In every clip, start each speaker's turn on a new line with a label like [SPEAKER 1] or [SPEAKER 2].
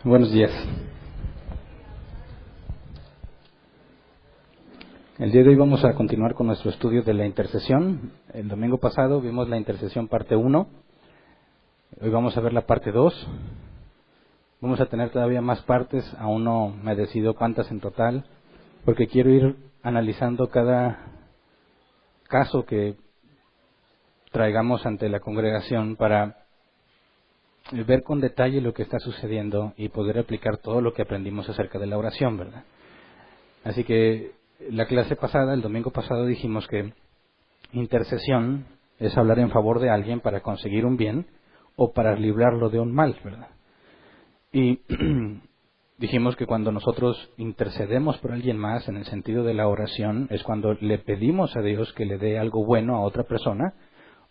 [SPEAKER 1] Buenos días. El día de hoy vamos a continuar con nuestro estudio de la intercesión. El domingo pasado vimos la intercesión parte 1. Hoy vamos a ver la parte 2. Vamos a tener todavía más partes. Aún no me decido cuántas en total, porque quiero ir analizando cada caso que traigamos ante la congregación para ver con detalle lo que está sucediendo y poder aplicar todo lo que aprendimos acerca de la oración, ¿verdad? Así que la clase pasada, el domingo pasado, dijimos que intercesión es hablar en favor de alguien para conseguir un bien o para librarlo de un mal, ¿verdad? Y dijimos que cuando nosotros intercedemos por alguien más, en el sentido de la oración, es cuando le pedimos a Dios que le dé algo bueno a otra persona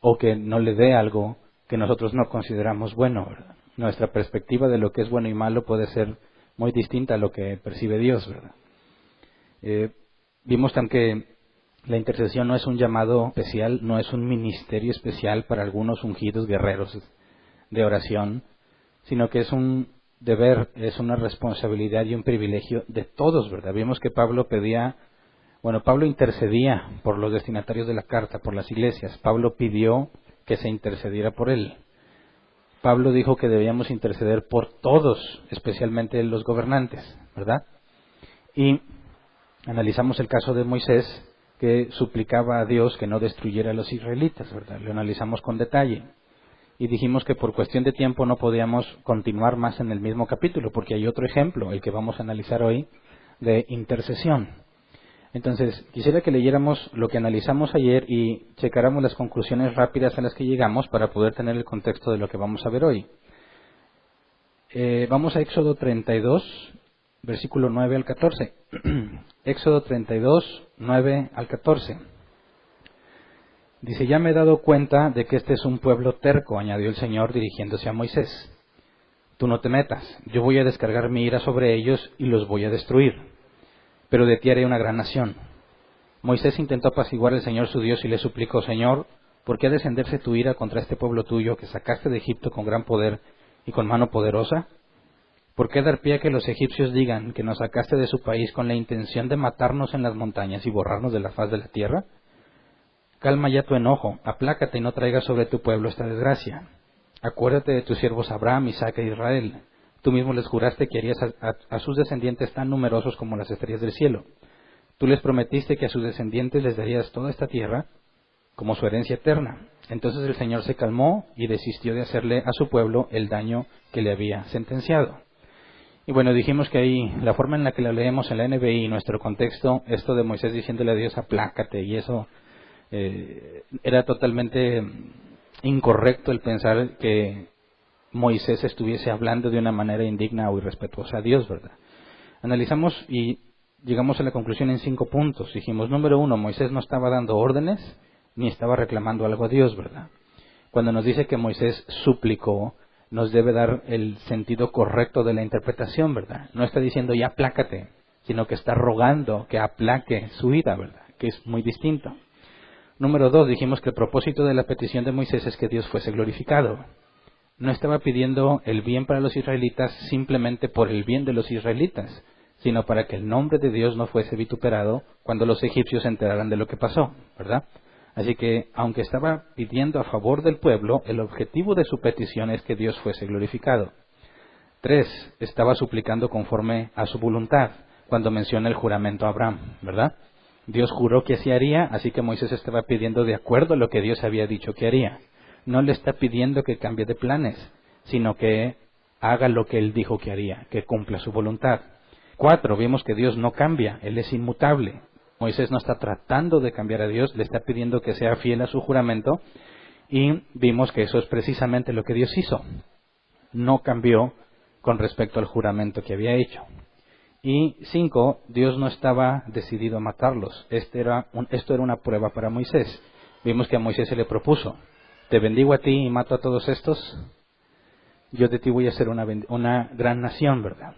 [SPEAKER 1] o que no le dé algo que nosotros no consideramos bueno, ¿verdad? Nuestra perspectiva de lo que es bueno y malo puede ser muy distinta a lo que percibe Dios, ¿verdad? Vimos también que la intercesión no es un llamado especial, no es un ministerio especial para algunos ungidos guerreros de oración, sino que es un deber, es una responsabilidad y un privilegio de todos, ¿verdad? Vimos que Pablo Pablo intercedía por los destinatarios de la carta, por las iglesias. Pablo pidió que se intercediera por él. Pablo dijo que debíamos interceder por todos, especialmente los gobernantes, ¿verdad? Y analizamos el caso de Moisés, que suplicaba a Dios que no destruyera a los israelitas, ¿verdad? Lo analizamos con detalle. Y dijimos que por cuestión de tiempo no podíamos continuar más en el mismo capítulo, porque hay otro ejemplo, el que vamos a analizar hoy, de intercesión. Entonces, quisiera que leyéramos lo que analizamos ayer y checáramos las conclusiones rápidas a las que llegamos para poder tener el contexto de lo que vamos a ver hoy. Vamos a Éxodo 32, versículo 9 al 14. Éxodo 32, 9 al 14. Dice: ya me he dado cuenta de que este es un pueblo terco, añadió el Señor dirigiéndose a Moisés. Tú no te metas, yo voy a descargar mi ira sobre ellos y los voy a destruir, pero de ti haré una gran nación. Moisés intentó apaciguar al Señor su Dios y le suplicó: Señor, ¿por qué ha de encenderse tu ira contra este pueblo tuyo que sacaste de Egipto con gran poder y con mano poderosa? ¿Por qué dar pie a que los egipcios digan que nos sacaste de su país con la intención de matarnos en las montañas y borrarnos de la faz de la tierra? Calma ya tu enojo, aplácate y no traigas sobre tu pueblo esta desgracia. Acuérdate de tus siervos Abraham, Isaac e Israel. Tú mismo les juraste que harías a sus descendientes tan numerosos como las estrellas del cielo. Tú les prometiste que a sus descendientes les darías toda esta tierra como su herencia eterna. Entonces el Señor se calmó y desistió de hacerle a su pueblo el daño que le había sentenciado. Y bueno, dijimos que ahí, la forma en la que la leemos en la NBI, nuestro contexto, esto de Moisés diciéndole a Dios, aplácate, y eso era totalmente incorrecto el pensar que Moisés estuviese hablando de una manera indigna o irrespetuosa a Dios, ¿verdad? Analizamos y llegamos a la conclusión en 5 puntos. Dijimos, número 1, Moisés no estaba dando órdenes ni estaba reclamando algo a Dios, ¿verdad? Cuando nos dice que Moisés suplicó, nos debe dar el sentido correcto de la interpretación, ¿verdad? No está diciendo ya aplácate, sino que está rogando que aplaque su ira, ¿verdad? Que es muy distinto. Número 2, dijimos que el propósito de la petición de Moisés es que Dios fuese glorificado. No estaba pidiendo el bien para los israelitas simplemente por el bien de los israelitas, sino para que el nombre de Dios no fuese vituperado cuando los egipcios se enteraran de lo que pasó, ¿verdad? Así que, aunque estaba pidiendo a favor del pueblo, el objetivo de su petición es que Dios fuese glorificado. 3, estaba suplicando conforme a su voluntad, cuando menciona el juramento a Abraham, ¿verdad? Dios juró que así haría, así que Moisés estaba pidiendo de acuerdo a lo que Dios había dicho que haría. No le está pidiendo que cambie de planes, sino que haga lo que Él dijo que haría, que cumpla su voluntad. 4, vimos que Dios no cambia, Él es inmutable. Moisés no está tratando de cambiar a Dios, le está pidiendo que sea fiel a su juramento, y vimos que eso es precisamente lo que Dios hizo. No cambió con respecto al juramento que había hecho. Y 5, Dios no estaba decidido a matarlos. Esto era una prueba para Moisés. Vimos que a Moisés se le propuso: te bendigo a ti y mato a todos estos, yo de ti voy a hacer una gran nación, ¿verdad?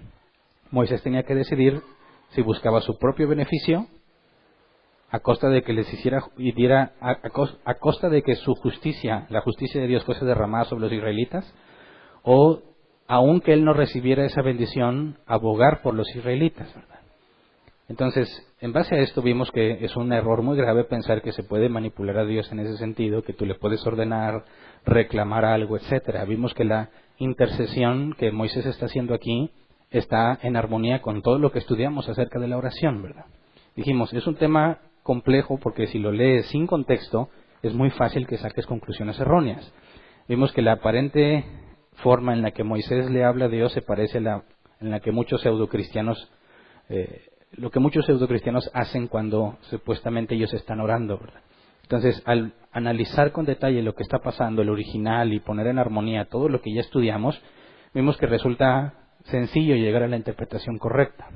[SPEAKER 1] Moisés tenía que decidir si buscaba su propio beneficio a costa de que les hiciera y diera a costa de que su justicia, la justicia de Dios, fuese derramada sobre los israelitas, o aunque él no recibiera esa bendición, abogar por los israelitas, ¿verdad? Entonces, en base a esto vimos que es un error muy grave pensar que se puede manipular a Dios en ese sentido, que tú le puedes ordenar, reclamar algo, etcétera. Vimos que la intercesión que Moisés está haciendo aquí está en armonía con todo lo que estudiamos acerca de la oración, ¿verdad? Dijimos, es un tema complejo porque si lo lees sin contexto, es muy fácil que saques conclusiones erróneas. Vimos que la aparente forma en la que Moisés le habla a Dios se parece a en la que muchos pseudocristianos lo que muchos pseudocristianos hacen cuando supuestamente ellos están orando, ¿verdad? Entonces, al analizar con detalle lo que está pasando, el original, y poner en armonía todo lo que ya estudiamos, vimos que resulta sencillo llegar a la interpretación correcta.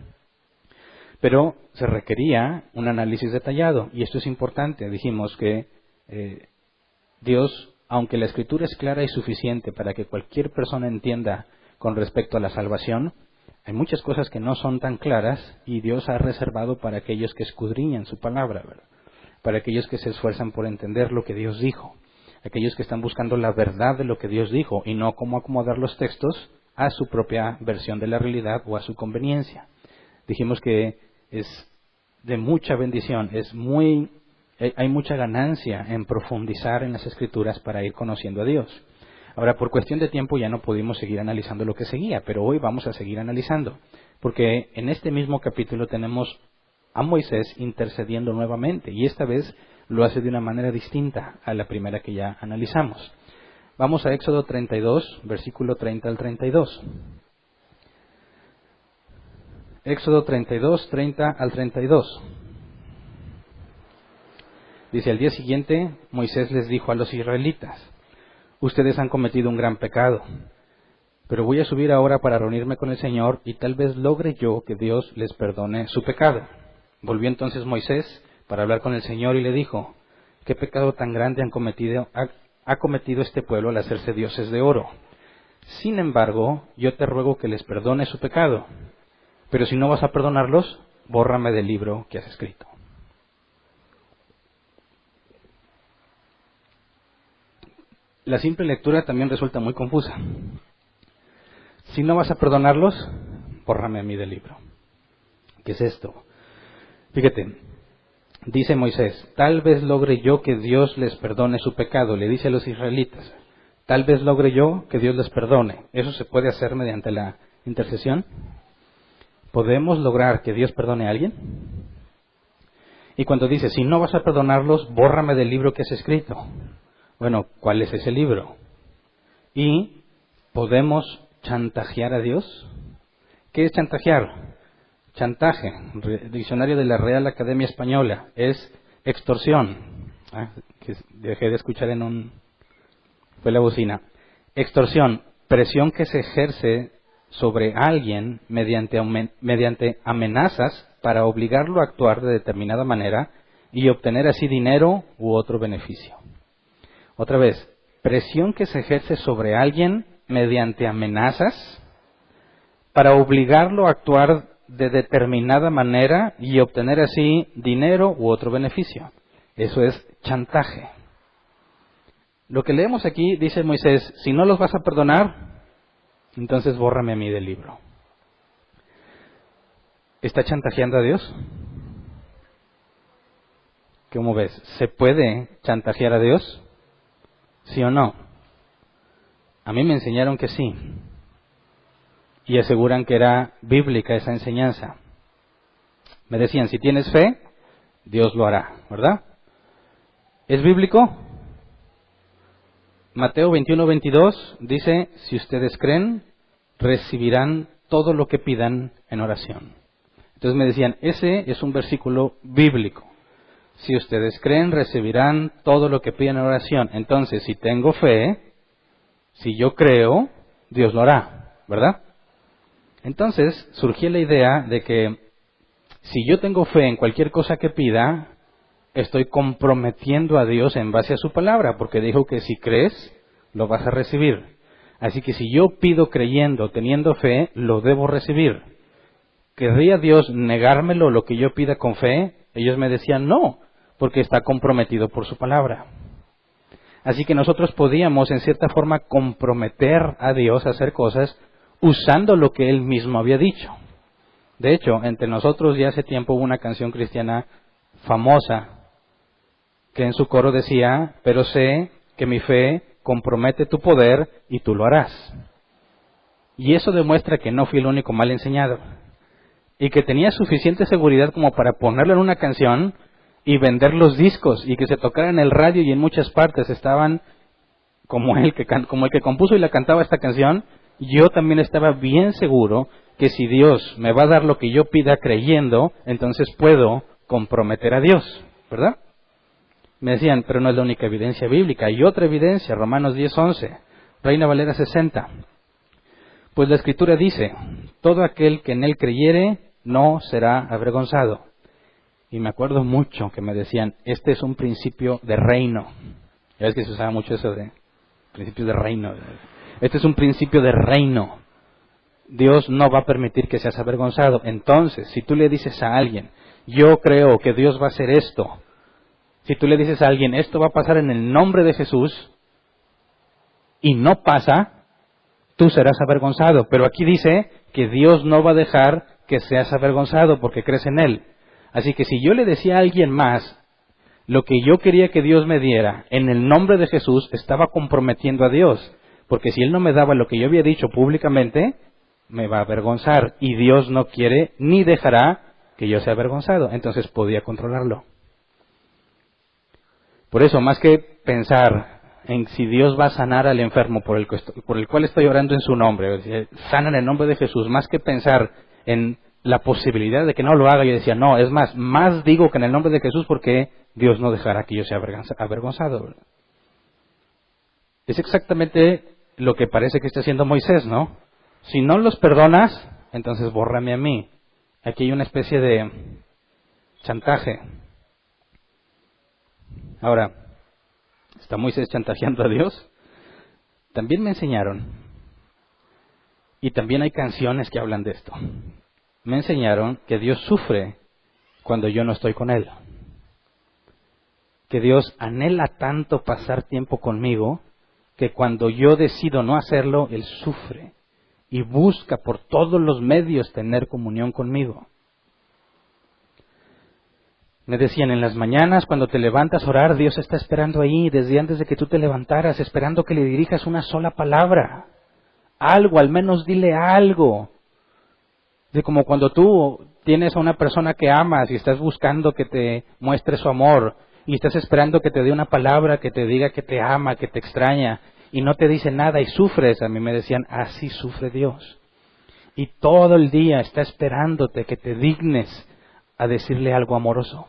[SPEAKER 1] Pero se requería un análisis detallado, y esto es importante. Dijimos que Dios, aunque la Escritura es clara y suficiente para que cualquier persona entienda con respecto a la salvación, hay muchas cosas que no son tan claras y Dios ha reservado para aquellos que escudriñan su palabra, ¿verdad? Para aquellos que se esfuerzan por entender lo que Dios dijo, aquellos que están buscando la verdad de lo que Dios dijo y no cómo acomodar los textos a su propia versión de la realidad o a su conveniencia. Dijimos que es de mucha bendición, hay mucha ganancia en profundizar en las Escrituras para ir conociendo a Dios. Ahora, por cuestión de tiempo ya no pudimos seguir analizando lo que seguía, pero hoy vamos a seguir analizando, porque en este mismo capítulo tenemos a Moisés intercediendo nuevamente, y esta vez lo hace de una manera distinta a la primera que ya analizamos. Vamos a Éxodo 32, versículo 30 al 32. Éxodo 32, 30 al 32. Dice, al día siguiente Moisés les dijo a los israelitas: ustedes han cometido un gran pecado, pero voy a subir ahora para reunirme con el Señor y tal vez logre yo que Dios les perdone su pecado. Volvió entonces Moisés para hablar con el Señor y le dijo: ¿qué pecado tan grande ha cometido este pueblo al hacerse dioses de oro? Sin embargo, yo te ruego que les perdone su pecado, pero si no vas a perdonarlos, bórrame del libro que has escrito. La simple lectura también resulta muy confusa. Si no vas a perdonarlos, bórrame a mí del libro. ¿Qué es esto? Fíjate, dice Moisés, tal vez logre yo que Dios les perdone su pecado. Le dice a los israelitas, tal vez logre yo que Dios les perdone. ¿Eso se puede hacer mediante la intercesión? ¿Podemos lograr que Dios perdone a alguien? Y cuando dice, si no vas a perdonarlos, bórrame del libro que has escrito. Bueno, ¿cuál es ese libro? ¿Y podemos chantajear a Dios? ¿Qué es chantajear? Chantaje, diccionario de la Real Academia Española, es extorsión. Que dejé de escuchar fue la bocina. Extorsión, presión que se ejerce sobre alguien mediante amenazas para obligarlo a actuar de determinada manera y obtener así dinero u otro beneficio. Otra vez, presión que se ejerce sobre alguien mediante amenazas para obligarlo a actuar de determinada manera y obtener así dinero u otro beneficio. Eso es chantaje. Lo que leemos aquí, dice Moisés, si no los vas a perdonar, entonces bórrame a mí del libro. ¿Está chantajeando a Dios? ¿Cómo ves? ¿Se puede chantajear a Dios? ¿Sí o no? A mí me enseñaron que sí. Y aseguran que era bíblica esa enseñanza. Me decían, si tienes fe, Dios lo hará, ¿verdad? ¿Es bíblico? Mateo 21:22 dice, si ustedes creen, recibirán todo lo que pidan en oración. Entonces me decían, ese es un versículo bíblico. Si ustedes creen, recibirán todo lo que piden en oración. Entonces, si tengo fe, si yo creo, Dios lo hará, ¿verdad? Entonces, surgió la idea de que si yo tengo fe en cualquier cosa que pida, estoy comprometiendo a Dios en base a su palabra, porque dijo que si crees, lo vas a recibir. Así que si yo pido creyendo, teniendo fe, lo debo recibir. ¿Querría Dios negármelo lo que yo pida con fe? Ellos me decían no, porque está comprometido por su palabra. Así que nosotros podíamos en cierta forma comprometer a Dios a hacer cosas usando lo que Él mismo había dicho. De hecho, entre nosotros ya hace tiempo hubo una canción cristiana famosa que en su coro decía: pero sé que mi fe compromete tu poder y tú lo harás. Y eso demuestra que no fui el único mal enseñado y que tenía suficiente seguridad como para ponerlo en una canción y vender los discos y que se tocara en el radio, y en muchas partes estaban como el que compuso y la cantaba esta canción. Yo también estaba bien seguro que si Dios me va a dar lo que yo pida creyendo, entonces puedo comprometer a Dios, ¿verdad? Me decían, pero no es la única evidencia bíblica. Hay otra evidencia, Romanos 10:11, Reina Valera 60. Pues la Escritura dice: todo aquel que en Él creyere no será avergonzado. Y me acuerdo mucho que me decían, este es un principio de reino. Ya ves que se usaba mucho eso de principios de reino. Este es un principio de reino. Dios no va a permitir que seas avergonzado. Entonces, si tú le dices a alguien, yo creo que Dios va a hacer esto, si tú le dices a alguien, esto va a pasar en el nombre de Jesús, y no pasa, tú serás avergonzado. Pero aquí dice que Dios no va a dejar que seas avergonzado porque crees en Él. Así que si yo le decía a alguien más lo que yo quería que Dios me diera en el nombre de Jesús, estaba comprometiendo a Dios. Porque si Él no me daba lo que yo había dicho públicamente, me va a avergonzar. Y Dios no quiere ni dejará que yo sea avergonzado. Entonces podía controlarlo. Por eso, más que pensar en si Dios va a sanar al enfermo por el cual estoy orando en su nombre, sana en el nombre de Jesús, más que pensar en la posibilidad de que no lo haga, yo decía, no, es más digo que en el nombre de Jesús, porque Dios no dejará que yo sea avergonzado. Es exactamente lo que parece que está haciendo Moisés, ¿no? Si no los perdonas, entonces bórrame a mí. Aquí hay una especie de chantaje. Ahora, ¿está Moisés chantajeando a Dios? También me enseñaron, y también hay canciones que hablan de esto. Me enseñaron que Dios sufre cuando yo no estoy con Él. Que Dios anhela tanto pasar tiempo conmigo, que cuando yo decido no hacerlo, Él sufre y busca por todos los medios tener comunión conmigo. Me decían, en las mañanas cuando te levantas a orar, Dios está esperando ahí, desde antes de que tú te levantaras, esperando que le dirijas una sola palabra. Algo, al menos dile algo. De como cuando tú tienes a una persona que amas y estás buscando que te muestre su amor, y estás esperando que te dé una palabra que te diga que te ama, que te extraña, y no te dice nada y sufres. A mí me decían, así sufre Dios. Y todo el día está esperándote que te dignes a decirle algo amoroso.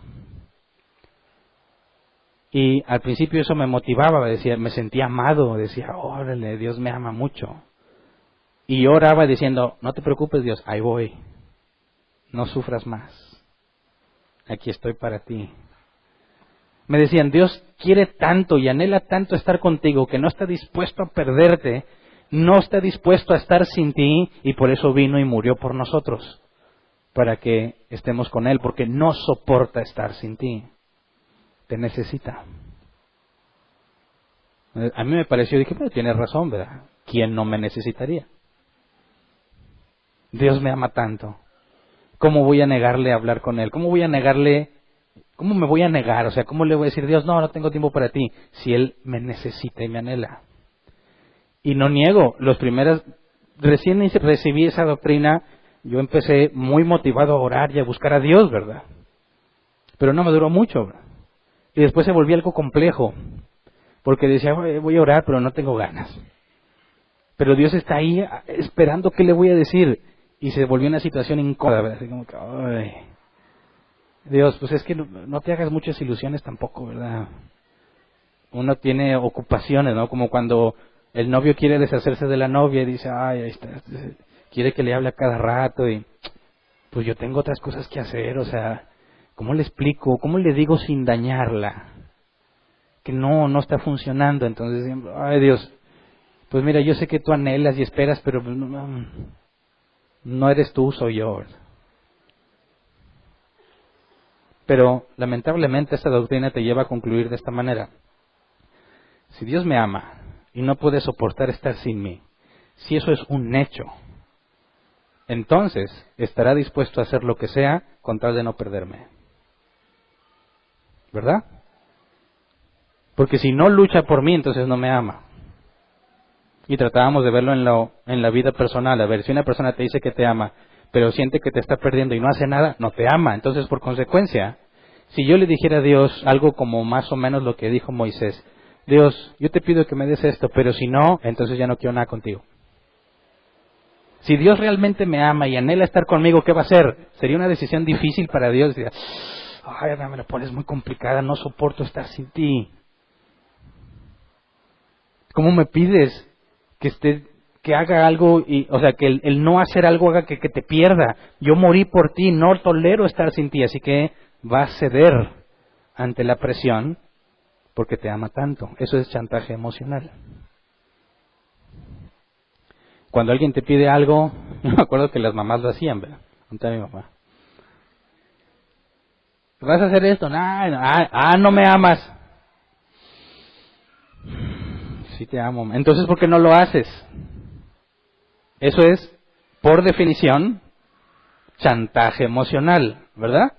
[SPEAKER 1] Y al principio eso me motivaba, decía, me sentía amado, decía, órale, Dios me ama mucho. Y yo oraba diciendo, no te preocupes Dios, ahí voy, no sufras más, aquí estoy para ti. Me decían, Dios quiere tanto y anhela tanto estar contigo que no está dispuesto a perderte, no está dispuesto a estar sin ti, y por eso vino y murió por nosotros, para que estemos con Él, porque no soporta estar sin ti, te necesita. A mí me pareció, dije, pero tienes razón, ¿verdad? ¿Quién no me necesitaría? Dios me ama tanto. ¿Cómo voy a negarle a hablar con Él? ¿Cómo voy a negarle? ¿Cómo me voy a negar? O sea, ¿cómo le voy a decir, Dios, no tengo tiempo para ti, si Él me necesita y me anhela? Y no niego, recién recibí esa doctrina, yo empecé muy motivado a orar y a buscar a Dios, ¿verdad? Pero no me duró mucho, ¿verdad? Y después se volvió algo complejo, porque decía, voy a orar, pero no tengo ganas. Pero Dios está ahí esperando qué le voy a decir. Y se volvió una situación incómoda, ¿verdad? Así como que, ay, Dios, pues es que no te hagas muchas ilusiones tampoco, ¿verdad? Uno tiene ocupaciones, ¿no? Como cuando el novio quiere deshacerse de la novia y dice, ay, ahí está, quiere que le hable a cada rato, y pues yo tengo otras cosas que hacer, o sea, ¿cómo le explico? ¿Cómo le digo sin dañarla? Que no está funcionando. Entonces, ay Dios, pues mira, yo sé que tú anhelas y esperas, pero no eres tú, soy yo. Pero lamentablemente esta doctrina te lleva a concluir de esta manera. Si Dios me ama y no puede soportar estar sin mí, si eso es un hecho, entonces estará dispuesto a hacer lo que sea con tal de no perderme. ¿Verdad? Porque si no lucha por mí, entonces no me ama. Y tratábamos de verlo en la vida personal. A ver, si una persona te dice que te ama, pero siente que te está perdiendo y no hace nada, no te ama. Entonces, por consecuencia, si yo le dijera a Dios algo como más o menos lo que dijo Moisés, Dios, yo te pido que me des esto, pero si no, entonces ya no quiero nada contigo. Si Dios realmente me ama y anhela estar conmigo, ¿qué va a hacer? Sería una decisión difícil para Dios. Diría, ay, me la pones muy complicada, no soporto estar sin ti. ¿Cómo me pides que haga algo, o sea, que el no hacer algo haga que te pierda? Yo morí por ti, no tolero estar sin ti, así que va a ceder ante la presión porque te ama tanto. Eso es chantaje emocional. Cuando alguien te pide algo, yo me acuerdo que las mamás lo hacían, ¿verdad? Contaba mi mamá. ¿Vas a hacer esto? No me amas. Sí te amo. Entonces, ¿por qué no lo haces? Eso es, por definición, chantaje emocional, ¿verdad?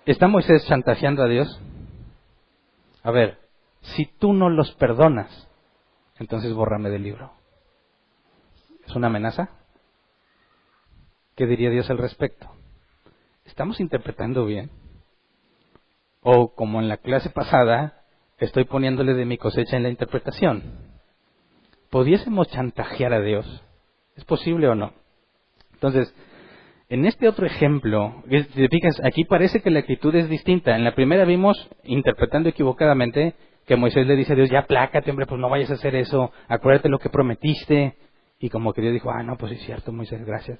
[SPEAKER 1] ¿Está Moisés chantajeando a Dios? A ver, si tú no los perdonas, entonces bórrame del libro. ¿Es una amenaza? ¿Qué diría Dios al respecto? ¿Estamos interpretando bien? O, como en la clase pasada, estoy poniéndole de mi cosecha en la interpretación. ¿Pudiésemos chantajear a Dios? ¿Es posible o no? Entonces, en este otro ejemplo, si te fijas, aquí parece que la actitud es distinta. En la primera vimos, interpretando equivocadamente, que Moisés le dice a Dios, ya plácate, hombre, pues no vayas a hacer eso, acuérdate lo que prometiste. Y como que Dios dijo, no, pues sí es cierto, Moisés, gracias.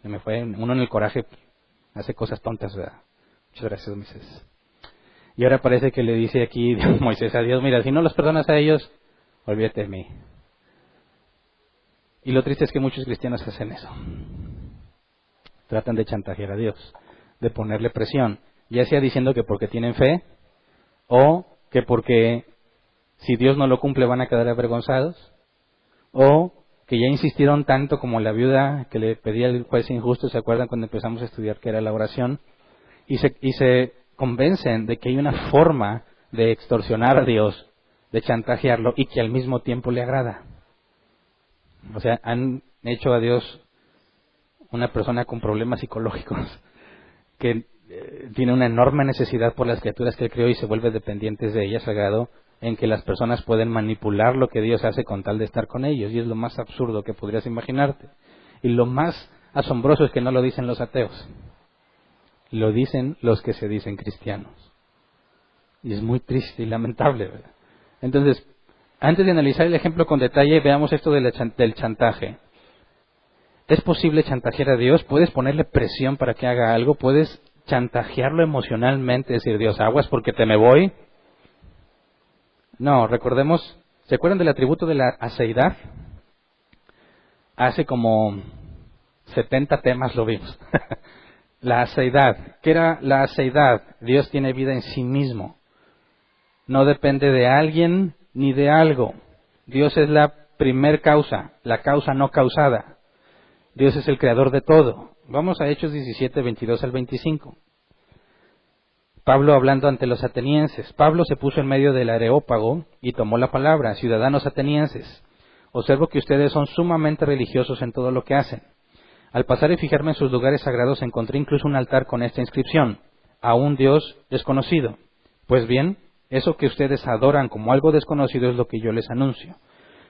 [SPEAKER 1] Se me fue, uno en el coraje hace cosas tontas, ¿verdad? Muchas gracias, Moisés. Y ahora parece que le dice aquí Moisés a Dios, mira, si no los perdonas a ellos, olvídate de mí. Y lo triste es que muchos cristianos hacen eso. Tratan de chantajear a Dios, de ponerle presión, ya sea diciendo que porque tienen fe, o que porque si Dios no lo cumple van a quedar avergonzados, o que ya insistieron tanto como la viuda que le pedía al juez injusto, ¿se acuerdan cuando empezamos a estudiar qué era la oración? Y se convencen de que hay una forma de extorsionar a Dios, de chantajearlo, y que al mismo tiempo le agrada. O sea, han hecho a Dios una persona con problemas psicológicos, que tiene una enorme necesidad por las criaturas que Él creó y se vuelve dependiente de ellas, al grado en que las personas pueden manipular lo que Dios hace con tal de estar con ellos. Y es lo más absurdo que podrías imaginarte. Y lo más asombroso es que no lo dicen los ateos. Lo dicen los que se dicen cristianos. Y es muy triste y lamentable, ¿verdad? Entonces, antes de analizar el ejemplo con detalle, veamos esto del chantaje. ¿Es posible chantajear a Dios? ¿Puedes ponerle presión para que haga algo? ¿Puedes chantajearlo emocionalmente? Decir, Dios, aguas porque te me voy. No, recordemos, ¿se acuerdan del atributo de la aceidad? Hace como 70 temas lo vimos. La aceidad. ¿Qué era la aceidad? Dios tiene vida en sí mismo. No depende de alguien ni de algo. Dios es la primer causa, la causa no causada. Dios es el creador de todo. Vamos a Hechos 17, 22 al 25. Pablo hablando ante los atenienses. Pablo se puso en medio del Areópago y tomó la palabra. Ciudadanos atenienses, observo que ustedes son sumamente religiosos en todo lo que hacen. Al pasar y fijarme en sus lugares sagrados encontré incluso un altar con esta inscripción: a un Dios desconocido. Pues bien, eso que ustedes adoran como algo desconocido es lo que yo les anuncio.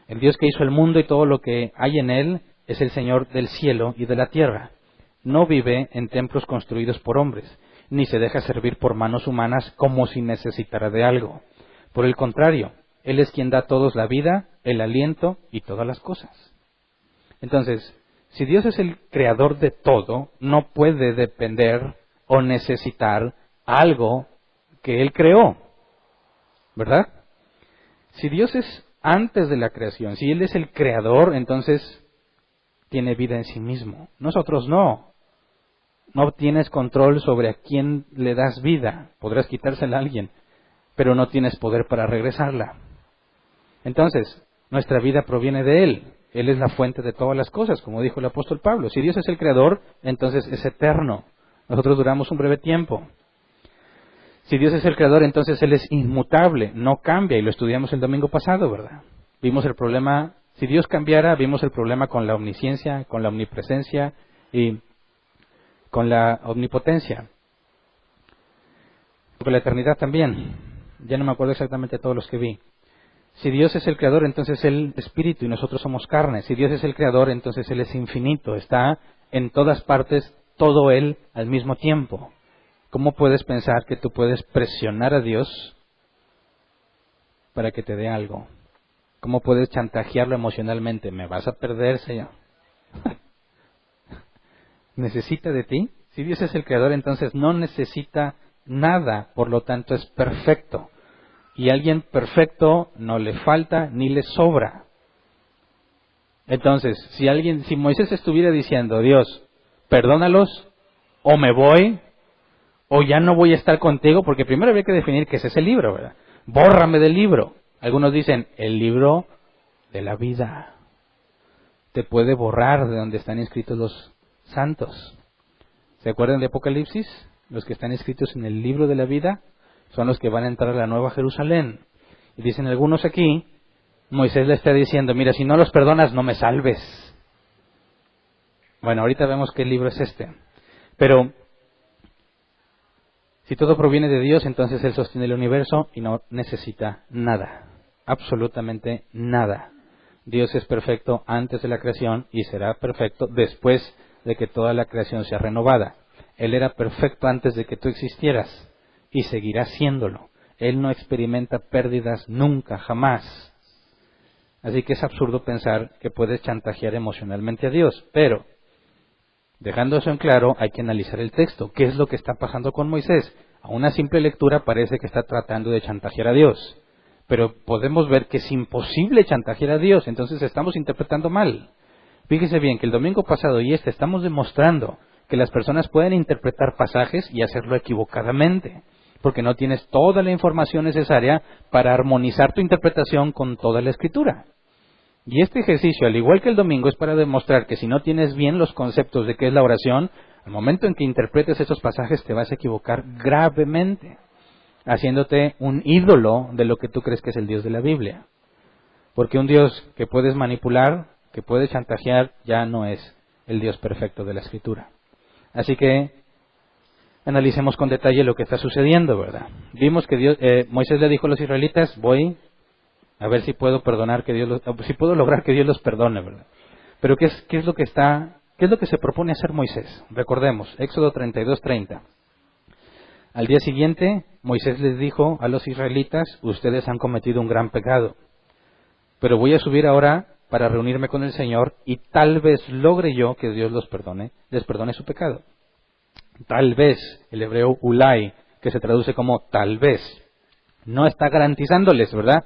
[SPEAKER 1] El Dios que hizo el mundo y todo lo que hay en él es el Señor del cielo y de la tierra. No vive en templos construidos por hombres, ni se deja servir por manos humanas como si necesitara de algo. Por el contrario, Él es quien da a todos la vida, el aliento y todas las cosas. Entonces, si Dios es el creador de todo, no puede depender o necesitar algo que Él creó, ¿verdad? Si Dios es antes de la creación, si Él es el creador, entonces tiene vida en sí mismo. Nosotros no. No tienes control sobre a quién le das vida. Podrás quitársela a alguien, pero no tienes poder para regresarla. Entonces, nuestra vida proviene de Él. Él es la fuente de todas las cosas, como dijo el apóstol Pablo. Si Dios es el creador, entonces es eterno. Nosotros duramos un breve tiempo. Si Dios es el creador, entonces Él es inmutable, no cambia, y lo estudiamos el domingo pasado, ¿verdad? Vimos el problema, si Dios cambiara, vimos el problema con la omnisciencia, con la omnipresencia y con la omnipotencia. Con la eternidad también. Ya no me acuerdo exactamente todos los que vi. Si Dios es el creador, entonces Él es espíritu y nosotros somos carne. Si Dios es el creador, entonces Él es infinito, está en todas partes, todo Él al mismo tiempo. ¿Cómo puedes pensar que tú puedes presionar a Dios para que te dé algo? ¿Cómo puedes chantajearlo emocionalmente? ¿Me vas a perder, Señor? ¿Necesita de ti? Si Dios es el creador, entonces no necesita nada, por lo tanto es perfecto. Y a alguien perfecto no le falta ni le sobra. Entonces, si Moisés estuviera diciendo, Dios, perdónalos, o me voy, o ya no voy a estar contigo, porque primero habría que definir qué es ese libro, ¿verdad? Bórrame del libro. Algunos dicen, el libro de la vida. Te puede borrar de donde están inscritos los santos. ¿Se acuerdan de Apocalipsis? Los que están inscritos en el libro de la vida son los que van a entrar a la Nueva Jerusalén. Y dicen algunos aquí, Moisés le está diciendo, mira, si no los perdonas, no me salves. Bueno, ahorita vemos qué libro es este. Pero si todo proviene de Dios, entonces Él sostiene el universo y no necesita nada. Absolutamente nada. Dios es perfecto antes de la creación y será perfecto después de que toda la creación sea renovada. Él era perfecto antes de que tú existieras y seguirá siéndolo. Él no experimenta pérdidas nunca, jamás. Así que es absurdo pensar que puedes chantajear emocionalmente a Dios. Pero, dejando eso en claro, hay que analizar el texto. ¿Qué es lo que está pasando con Moisés? A una simple lectura parece que está tratando de chantajear a Dios. Pero podemos ver que es imposible chantajear a Dios, entonces estamos interpretando mal. Fíjese bien que el domingo pasado y estamos demostrando que las personas pueden interpretar pasajes y hacerlo equivocadamente, porque no tienes toda la información necesaria para armonizar tu interpretación con toda la Escritura. Y este ejercicio, al igual que el domingo, es para demostrar que si no tienes bien los conceptos de qué es la oración, al momento en que interpretes esos pasajes te vas a equivocar gravemente, haciéndote un ídolo de lo que tú crees que es el Dios de la Biblia. Porque un Dios que puedes manipular, que puedes chantajear, ya no es el Dios perfecto de la Escritura. Así que analicemos con detalle lo que está sucediendo, ¿verdad? Vimos que Moisés le dijo a los israelitas, voy a ver si puedo perdonar si puedo lograr que Dios los perdone, ¿verdad? Pero ¿qué es lo que se propone hacer Moisés? Recordemos, Éxodo 32:30. Al día siguiente, Moisés les dijo a los israelitas, ustedes han cometido un gran pecado, pero voy a subir ahora para reunirme con el Señor y tal vez logre yo que Dios les perdone su pecado. Tal vez, el hebreo ulai, que se traduce como tal vez, no está garantizándoles, ¿verdad?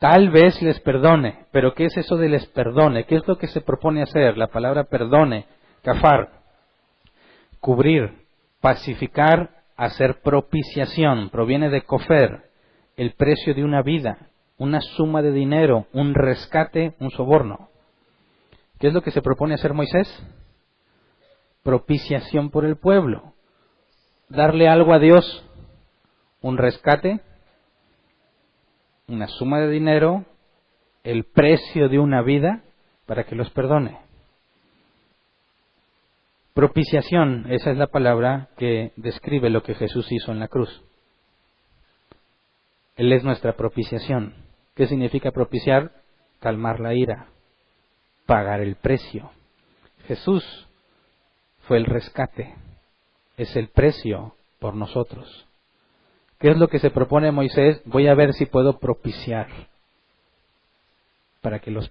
[SPEAKER 1] Tal vez les perdone, pero ¿qué es eso de les perdone? ¿Qué es lo que se propone hacer? La palabra perdone, kafar, cubrir, pacificar, hacer propiciación, proviene de kofer, el precio de una vida, una suma de dinero, un rescate, un soborno. ¿Qué es lo que se propone hacer Moisés? Propiciación por el pueblo. Darle algo a Dios, un rescate, una suma de dinero, el precio de una vida para que los perdone. Propiciación, esa es la palabra que describe lo que Jesús hizo en la cruz. Él es nuestra propiciación. ¿Qué significa propiciar? Calmar la ira, pagar el precio. Jesús fue el rescate, es el precio por nosotros. ¿Qué es lo que se propone Moisés? Voy a ver si puedo propiciar para que los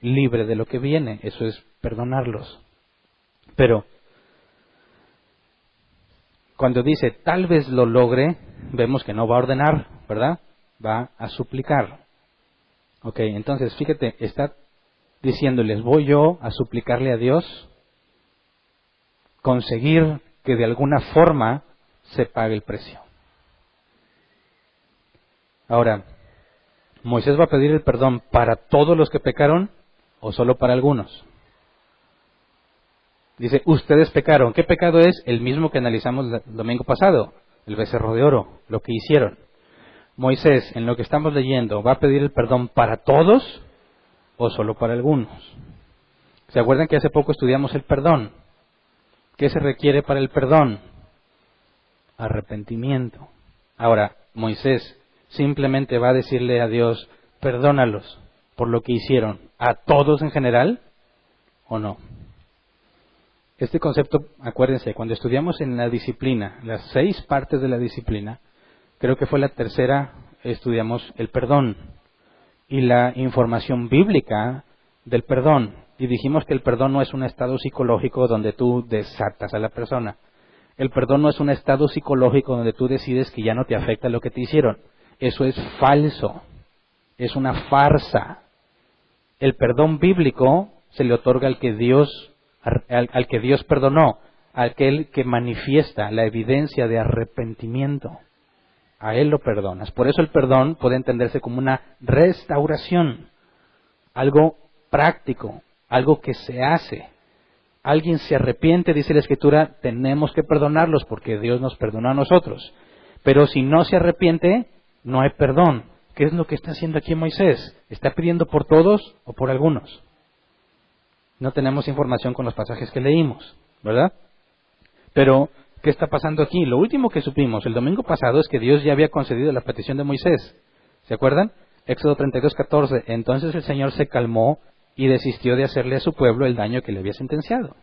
[SPEAKER 1] libre de lo que viene. Eso es perdonarlos. Pero cuando dice tal vez lo logre, vemos que no va a ordenar, ¿verdad? Va a suplicar. Ok, entonces fíjate, está diciéndoles, voy yo a suplicarle a Dios, conseguir que de alguna forma se pague el precio. Ahora, ¿Moisés va a pedir el perdón para todos los que pecaron? o solo para algunos? Dice, ustedes pecaron. ¿Qué pecado es? El mismo que analizamos el domingo pasado, el becerro de oro, lo que hicieron. Moisés, en lo que estamos leyendo, ¿va a pedir el perdón para todos o solo para algunos? ¿Se acuerdan que hace poco estudiamos el perdón? ¿Qué se requiere para el perdón? Arrepentimiento. Ahora, Moisés simplemente va a decirle a Dios, perdónalos por lo que hicieron, ¿a todos en general o no? Este concepto, acuérdense, cuando estudiamos en la disciplina, las 6 partes de la disciplina, creo que fue la tercera, estudiamos el perdón y la información bíblica del perdón. Y dijimos que el perdón no es un estado psicológico donde tú desatas a la persona. El perdón no es un estado psicológico donde tú decides que ya no te afecta lo que te hicieron. Eso es falso. Es una farsa. El perdón bíblico se le otorga al que Dios perdonó, aquel que manifiesta la evidencia de arrepentimiento. A él lo perdonas. Por eso el perdón puede entenderse como una restauración, algo práctico, algo que se hace. Alguien se arrepiente, dice la Escritura, tenemos que perdonarlos porque Dios nos perdonó a nosotros. Pero si no se arrepiente, no hay perdón. ¿Qué es lo que está haciendo aquí Moisés? ¿Está pidiendo por todos o por algunos? No tenemos información con los pasajes que leímos, ¿verdad? Pero, ¿qué está pasando aquí? Lo último que supimos el domingo pasado es que Dios ya había concedido la petición de Moisés. ¿Se acuerdan? Éxodo 32:14. Entonces el Señor se calmó y desistió de hacerle a su pueblo el daño que le había sentenciado.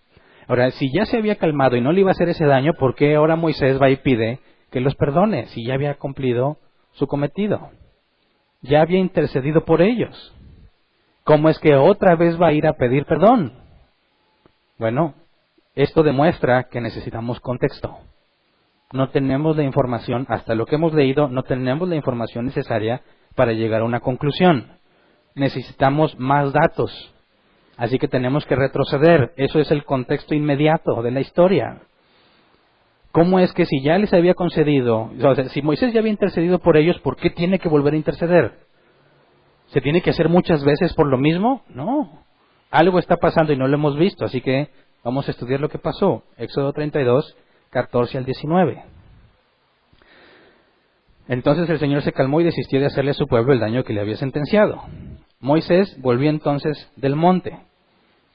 [SPEAKER 1] Ahora, si ya se había calmado y no le iba a hacer ese daño, ¿por qué ahora Moisés va y pide que los perdone si ya había cumplido su cometido? Ya había intercedido por ellos. ¿Cómo es que otra vez va a ir a pedir perdón? Bueno, esto demuestra que necesitamos contexto. No tenemos la información, hasta lo que hemos leído, no tenemos la información necesaria para llegar a una conclusión. Necesitamos más datos. Así que tenemos que retroceder. Eso es el contexto inmediato de la historia. ¿Cómo es que si ya les había concedido, o sea, si Moisés ya había intercedido por ellos, ¿por qué tiene que volver a interceder? ¿Se tiene que hacer muchas veces por lo mismo? No. Algo está pasando y no lo hemos visto, así que vamos a estudiar lo que pasó. Éxodo 32, 14 al 19. Entonces el Señor se calmó y desistió de hacerle a su pueblo el daño que le había sentenciado. Moisés volvió entonces del monte.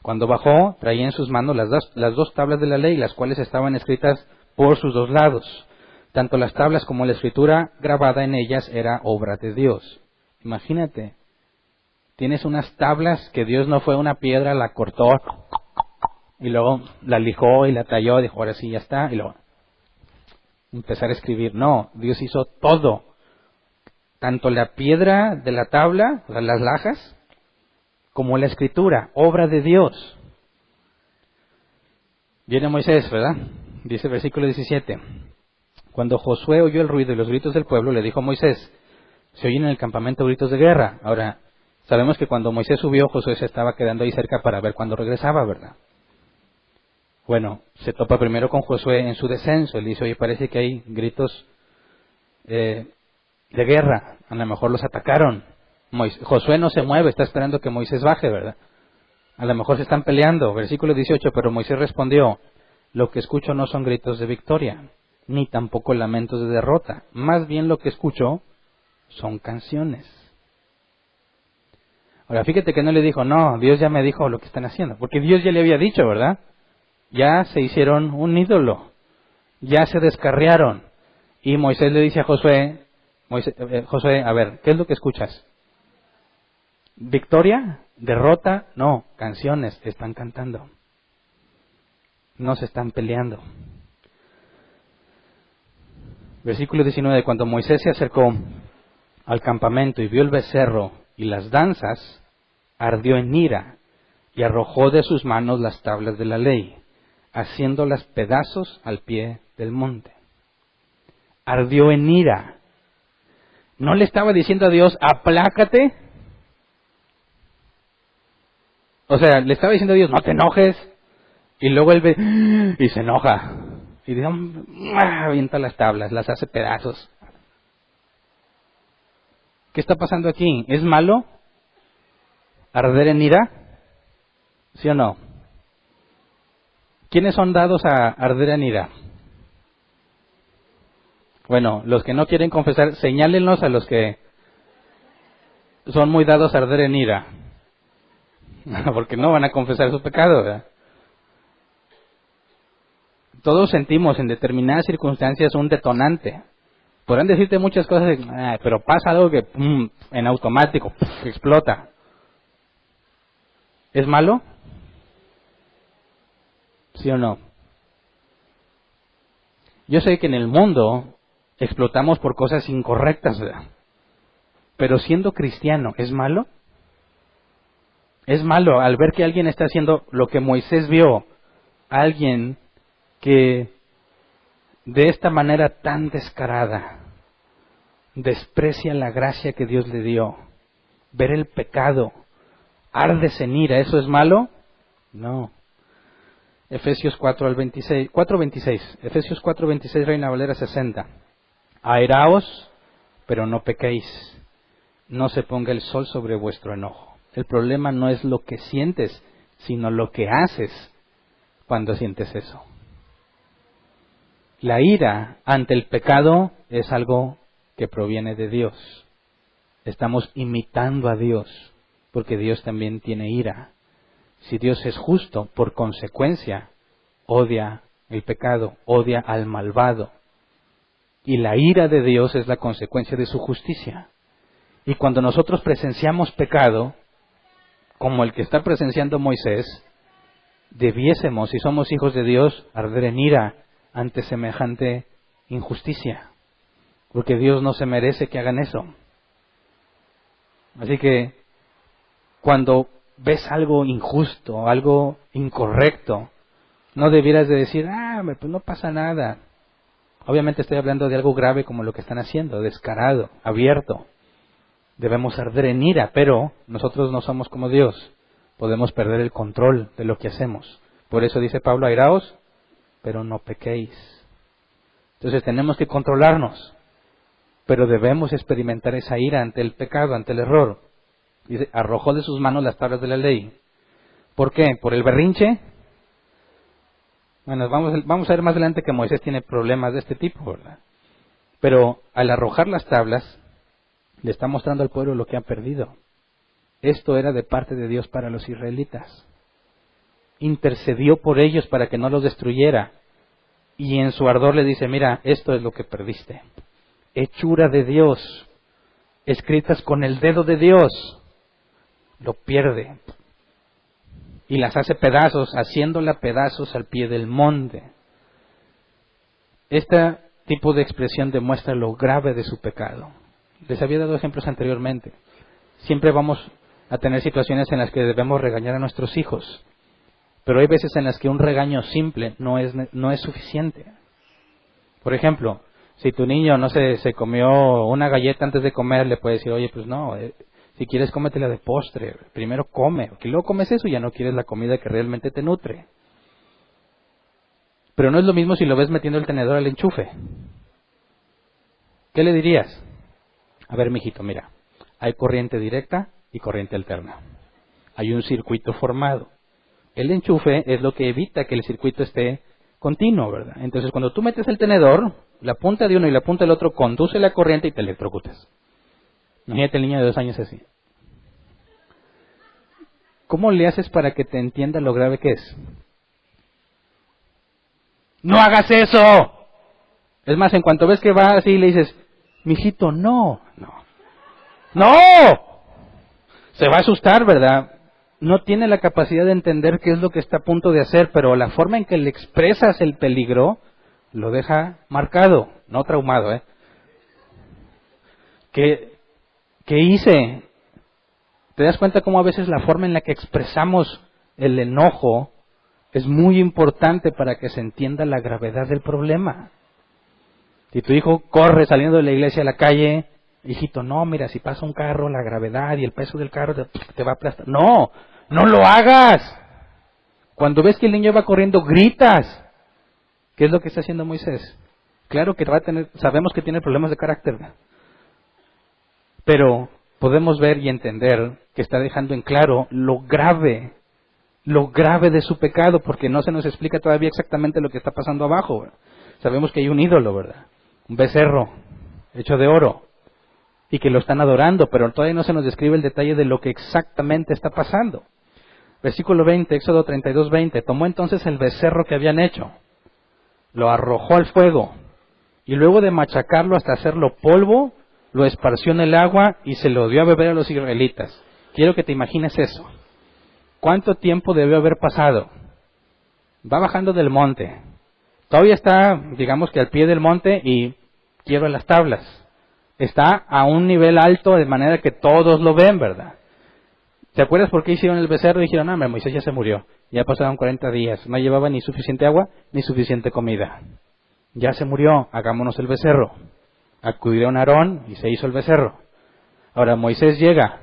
[SPEAKER 1] Cuando bajó, traía en sus manos las dos tablas de la ley, las cuales estaban escritas por sus 2 lados. Tanto las tablas como la escritura grabada en ellas era obra de Dios. Imagínate. Tienes unas tablas que Dios no fue una piedra, la cortó y luego la lijó y la talló, dijo, ahora sí ya está, y luego empezar a escribir. No, Dios hizo todo. Tanto la piedra de la tabla, o sea, las lajas, como la escritura, obra de Dios. Viene Moisés, ¿verdad? Dice el versículo 17. Cuando Josué oyó el ruido y los gritos del pueblo, le dijo a Moisés, se oyen en el campamento gritos de guerra. Ahora, sabemos que cuando Moisés subió, Josué se estaba quedando ahí cerca para ver cuándo regresaba, ¿verdad? Bueno, se topa primero con Josué en su descenso. Él dice, oye, parece que hay gritos de guerra. A lo mejor los atacaron. Josué no se mueve, está esperando que Moisés baje, ¿verdad? A lo mejor se están peleando. Versículo 18, pero Moisés respondió, lo que escucho no son gritos de victoria, ni tampoco lamentos de derrota. Más bien lo que escucho son canciones. Ahora, fíjate que no le dijo, no, Dios ya me dijo lo que están haciendo, porque Dios ya le había dicho, ¿verdad? Ya se hicieron un ídolo, ya se descarriaron. Y Moisés le dice a Josué, Josué, a ver, ¿qué es lo que escuchas? ¿Victoria? ¿Derrota? No, canciones, están cantando. No se están peleando. Versículo 19, cuando Moisés se acercó al campamento y vio el becerro y las danzas, ardió en ira y arrojó de sus manos las tablas de la ley, haciéndolas pedazos al pie del monte. Ardió en ira. ¿No le estaba diciendo a Dios, aplácate? O sea, le estaba diciendo a Dios, no te enojes. Y luego él ve y se enoja. Y dice, avienta las tablas, las hace pedazos. ¿Qué está pasando aquí? ¿Es malo arder en ira? ¿Sí o no? ¿Quiénes son dados a arder en ira? Bueno, los que no quieren confesar, señálenlos a los que son muy dados a arder en ira. Porque no van a confesar su pecado, ¿verdad? Todos sentimos en determinadas circunstancias un detonante. Podrán decirte muchas cosas, pero pasa algo que en automático explota. ¿Es malo? ¿Sí o no? Yo sé que en el mundo explotamos por cosas incorrectas, ¿verdad? Pero siendo cristiano, ¿es malo? Es malo al ver que alguien está haciendo lo que Moisés vio, alguien que de esta manera tan descarada desprecia la gracia que Dios le dio, ver el pecado, ardes en ira, ¿eso es malo? No. Efesios 4:26, Efesios 4:26, Reina Valera 60. Airaos, pero no pequéis, no se ponga el sol sobre vuestro enojo. El problema no es lo que sientes, sino lo que haces cuando sientes eso. La ira ante el pecado es algo que proviene de Dios. Estamos imitando a Dios, porque Dios también tiene ira. Si Dios es justo, por consecuencia, odia el pecado, odia al malvado. Y la ira de Dios es la consecuencia de su justicia. Y cuando nosotros presenciamos pecado, como el que está presenciando Moisés, debiésemos, si somos hijos de Dios, arder en ira ante semejante injusticia. Porque Dios no se merece que hagan eso. Así que, cuando ves algo injusto, algo incorrecto, no debieras de decir, pues no pasa nada. Obviamente estoy hablando de algo grave como lo que están haciendo, descarado, abierto. Debemos arder en ira, pero nosotros no somos como Dios. Podemos perder el control de lo que hacemos. Por eso dice Pablo, airaos, pero no pequéis. Entonces tenemos que controlarnos, pero debemos experimentar esa ira ante el pecado, ante el error. Dice, arrojó de sus manos las tablas de la ley. ¿Por qué? ¿Por el berrinche? Bueno, vamos a ver más adelante que Moisés tiene problemas de este tipo, ¿verdad? Pero al arrojar las tablas, le está mostrando al pueblo lo que han perdido. Esto era de parte de Dios para los israelitas. Intercedió por ellos para que no los destruyera. Y en su ardor le dice, mira, esto es lo que perdiste. Hechura de Dios, escritas con el dedo de Dios. Lo pierde. Y las hace pedazos, haciéndola pedazos al pie del monte. Este tipo de expresión demuestra lo grave de su pecado. Les había dado ejemplos anteriormente. Siempre vamos a tener situaciones en las que debemos regañar a nuestros hijos. Pero hay veces en las que un regaño simple no es suficiente. Por ejemplo, si tu niño, se comió una galleta antes de comer, le puedes decir, oye, pues no, si quieres cómetela de postre, primero come, porque luego comes eso y ya no quieres la comida que realmente te nutre. Pero no es lo mismo si lo ves metiendo el tenedor al enchufe. ¿Qué le dirías? A ver, mijito, mira, hay corriente directa y corriente alterna. Hay un circuito formado. El enchufe es lo que evita que el circuito esté continuo, ¿verdad? Entonces, cuando tú metes el tenedor, la punta de uno y la punta del otro conduce la corriente y te electrocutas. Imagínate el niño de 2 años así. ¿Cómo le haces para que te entienda lo grave que es? ¡No hagas eso! Es más, en cuanto ves que va así, le dices, mijito, no. Se va a asustar, ¿verdad? No tiene la capacidad de entender qué es lo que está a punto de hacer, pero la forma en que le expresas el peligro lo deja marcado, no traumado, ¿Qué hice? ¿Te das cuenta cómo a veces la forma en la que expresamos el enojo es muy importante para que se entienda la gravedad del problema? Si tu hijo corre saliendo de la iglesia a la calle, hijito, no, mira, si pasa un carro, la gravedad y el peso del carro te va a aplastar. No lo hagas. Cuando ves que el niño va corriendo, gritas. ¿Qué es lo que está haciendo Moisés? Claro que sabemos que tiene problemas de carácter, pero podemos ver y entender que está dejando en claro lo grave lo grave de su pecado, porque no se nos explica todavía exactamente lo que está pasando abajo, ¿verdad? Sabemos que hay un ídolo, ¿verdad? Un becerro hecho de oro, y que lo están adorando, pero todavía no se nos describe el detalle de lo que exactamente está pasando. Versículo 20, Éxodo 32:20, tomó entonces el becerro que habían hecho, lo arrojó al fuego, y luego de machacarlo hasta hacerlo polvo, lo esparció en el agua y se lo dio a beber a los israelitas. Quiero que te imagines eso. ¿Cuánto tiempo debió haber pasado? Va bajando del monte. Todavía está, digamos que al pie del monte y quiebra las tablas. Está a un nivel alto de manera que todos lo ven, ¿verdad? ¿Te acuerdas por qué hicieron el becerro? Y dijeron, Moisés ya se murió. Ya pasaron 40 días. No llevaba ni suficiente agua ni suficiente comida. Ya se murió, hagámonos el becerro. Acudieron a Aarón y se hizo el becerro. Ahora Moisés llega.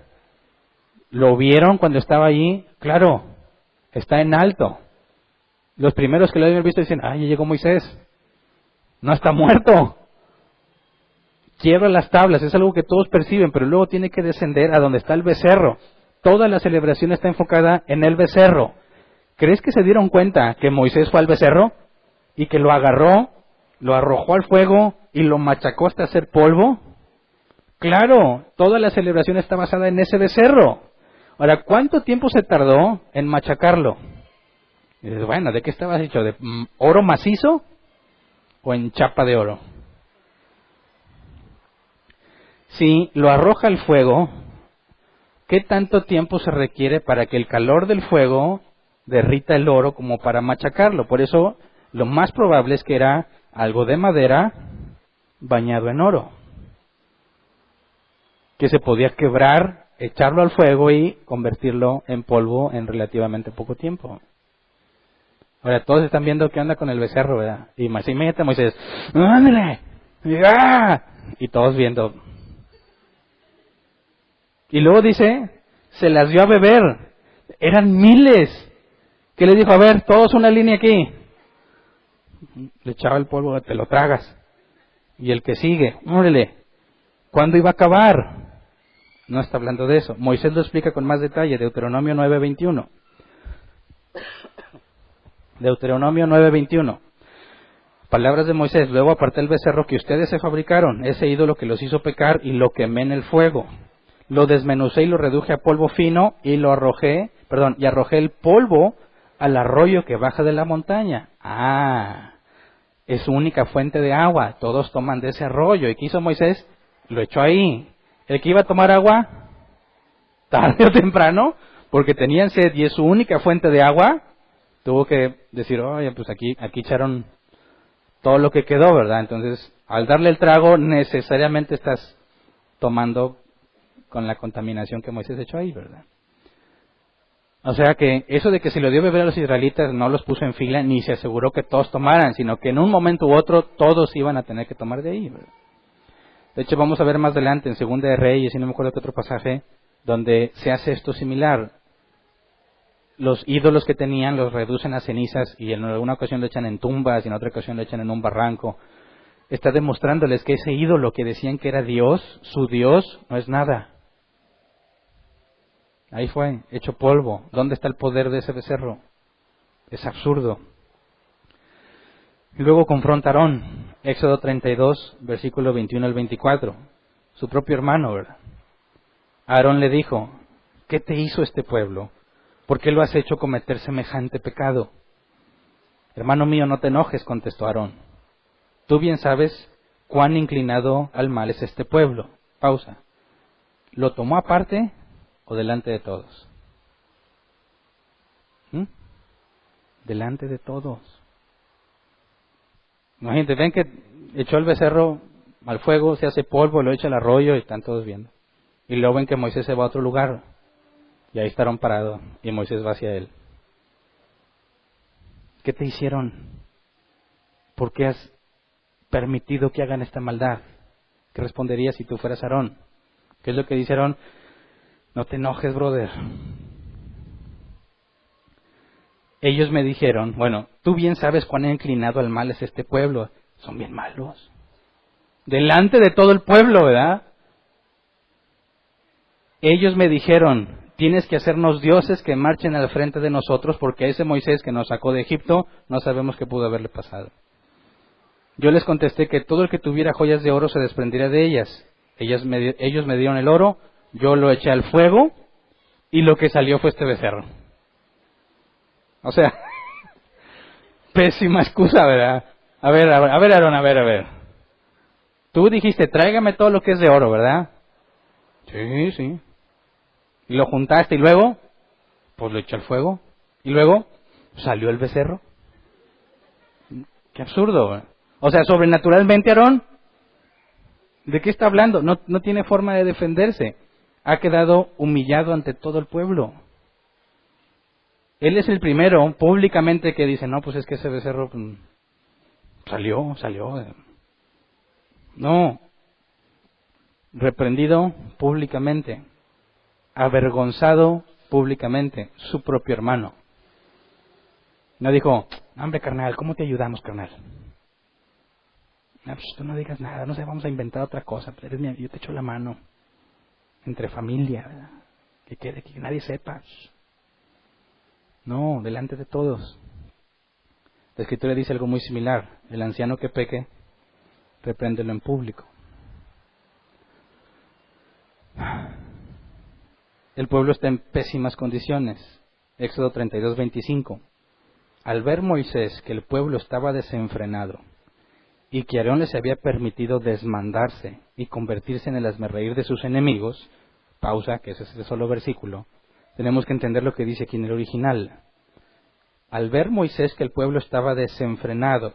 [SPEAKER 1] ¿Lo vieron cuando estaba allí? Claro, está en alto. Los primeros que lo habían visto dicen, ya llegó Moisés. No está muerto. Quiebra las tablas, es algo que todos perciben, pero luego tiene que descender a donde está el becerro. Toda la celebración está enfocada en el becerro. ¿Crees que se dieron cuenta que Moisés fue al becerro y que lo agarró, lo arrojó al fuego y lo machacó hasta hacer polvo? Claro, toda la celebración está basada en ese becerro. Ahora, ¿cuánto tiempo se tardó en machacarlo? Y dices, bueno, ¿de qué estabas hecho? ¿De oro macizo o en chapa de oro? Si lo arroja al fuego, ¿qué tanto tiempo se requiere para que el calor del fuego derrita el oro como para machacarlo? Por eso, lo más probable es que era algo de madera bañado en oro, que se podía quebrar, echarlo al fuego y convertirlo en polvo en relativamente poco tiempo. Ahora, todos están viendo qué onda con el becerro, ¿verdad? Y imagínate Moisés, ¡ándale! Y todos viendo. Y luego dice, se las dio a beber. Eran miles. ¿Qué le dijo? A ver, todos una línea aquí. Le echaba el polvo, te lo tragas. Y el que sigue, órale, ¿cuándo iba a acabar? No está hablando de eso. Moisés lo explica con más detalle, Deuteronomio 9:21. Deuteronomio 9:21. Palabras de Moisés, luego aparté el becerro que ustedes se fabricaron, ese ídolo que los hizo pecar, y lo quemé en el fuego. Lo desmenucé y lo reduje a polvo fino y arrojé el polvo al arroyo que baja de la montaña. Es su única fuente de agua, todos toman de ese arroyo. ¿Y qué hizo Moisés? Lo echó ahí. El que iba a tomar agua, tarde o temprano, porque tenían sed y es su única fuente de agua, tuvo que decir, oye, pues aquí echaron todo lo que quedó, ¿verdad? Entonces, al darle el trago, necesariamente estás tomando con la contaminación que Moisés echó ahí, ¿verdad? O sea que eso de que se lo dio a beber a los israelitas no los puso en fila ni se aseguró que todos tomaran, sino que en un momento u otro todos iban a tener que tomar de ahí, ¿verdad? De hecho, vamos a ver más adelante en Segunda de Reyes, y no me acuerdo qué otro pasaje, donde se hace esto similar. Los ídolos que tenían los reducen a cenizas y en alguna ocasión lo echan en tumbas y en otra ocasión lo echan en un barranco. Está demostrándoles que ese ídolo que decían que era Dios, su Dios, no es nada. Ahí fue, hecho polvo. ¿Dónde está el poder de ese becerro? Es absurdo. Y luego confronta a Aarón, Éxodo 32, versículo 21 al 24. Su propio hermano, ¿verdad? Aarón le dijo, ¿qué te hizo este pueblo? ¿Por qué lo has hecho cometer semejante pecado? Hermano mío, no te enojes, contestó Aarón. Tú bien sabes cuán inclinado al mal es este pueblo. Pausa. ¿Lo tomó aparte o delante de todos? Delante de todos. Imagínate, ven que echó el becerro al fuego, se hace polvo, lo echa al arroyo y están todos viendo. Y luego ven que Moisés se va a otro lugar. Y ahí está Aarón parado y Moisés va hacia él. ¿Qué te hicieron? ¿Por qué has permitido que hagan esta maldad? ¿Qué responderías si tú fueras Aarón? ¿Qué es lo que dice Aarón? No te enojes, brother. Ellos me dijeron, bueno, tú bien sabes cuán inclinado al mal es este pueblo. Son bien malos. Delante de todo el pueblo, ¿verdad? Ellos me dijeron, tienes que hacernos dioses que marchen al frente de nosotros, porque a ese Moisés que nos sacó de Egipto no sabemos qué pudo haberle pasado. Yo les contesté que todo el que tuviera joyas de oro se desprendiera de ellas. Ellos me dieron el oro, yo lo eché al fuego y lo que salió fue este becerro. O sea, pésima excusa, ¿verdad? A ver, Aarón, a ver. Tú dijiste, tráigame todo lo que es de oro, ¿verdad? Sí. Y lo juntaste y luego, pues lo eché al fuego. Y luego, salió el becerro. Qué absurdo, ¿verdad? O sea, sobrenaturalmente, Aarón, ¿de qué está hablando? No tiene forma de defenderse. Ha quedado humillado ante todo el pueblo. Él es el primero, públicamente, que dice, no, pues es que ese becerro salió. No, reprendido públicamente, avergonzado públicamente, su propio hermano. No dijo, hombre, carnal, ¿cómo te ayudamos, carnal? No, pues tú no digas nada, no sé, vamos a inventar otra cosa, pero yo te echo la mano, entre familia, ¿verdad? Que nadie sepa. No, delante de todos. La Escritura dice algo muy similar, el anciano que peque, repréndelo en público. El pueblo está en pésimas condiciones. Éxodo 32:25. Al ver Moisés que el pueblo estaba desenfrenado y que Aarón les había permitido desmandarse y convertirse en el hazmerreír de sus enemigos, pausa, que es ese solo versículo, tenemos que entender lo que dice aquí en el original. Al ver Moisés que el pueblo estaba desenfrenado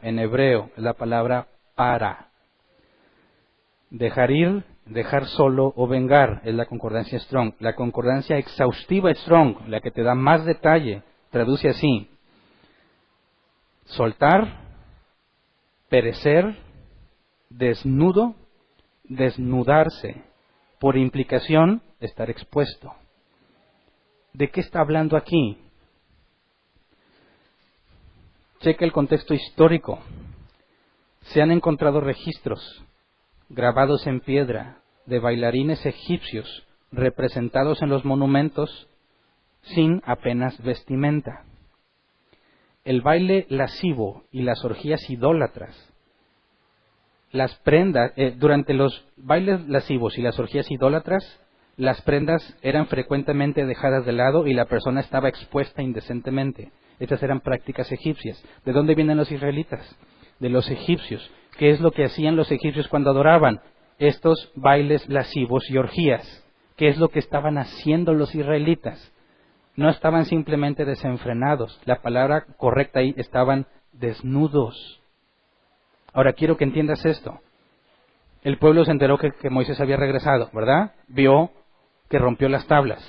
[SPEAKER 1] en hebreo, es la palabra para. Dejar ir, dejar solo o vengar, es la concordancia Strong. La concordancia exhaustiva Strong, la que te da más detalle, traduce así: soltar, perecer, desnudo, desnudarse. Por implicación, estar expuesto. ¿De qué está hablando aquí? Checa el contexto histórico. Se han encontrado registros grabados en piedra de bailarines egipcios representados en los monumentos sin apenas vestimenta. El baile lascivo y las orgías idólatras, las prendas, durante los bailes lascivos y las orgías idólatras, las prendas eran frecuentemente dejadas de lado y la persona estaba expuesta indecentemente. Estas eran prácticas egipcias. ¿De dónde vienen los israelitas? De los egipcios. ¿Qué es lo que hacían los egipcios cuando adoraban? Estos bailes lascivos y orgías. ¿Qué es lo que estaban haciendo los israelitas? No estaban simplemente desenfrenados. La palabra correcta ahí, estaban desnudos. Ahora quiero que entiendas esto. El pueblo se enteró que Moisés había regresado, ¿verdad? Vio que rompió las tablas.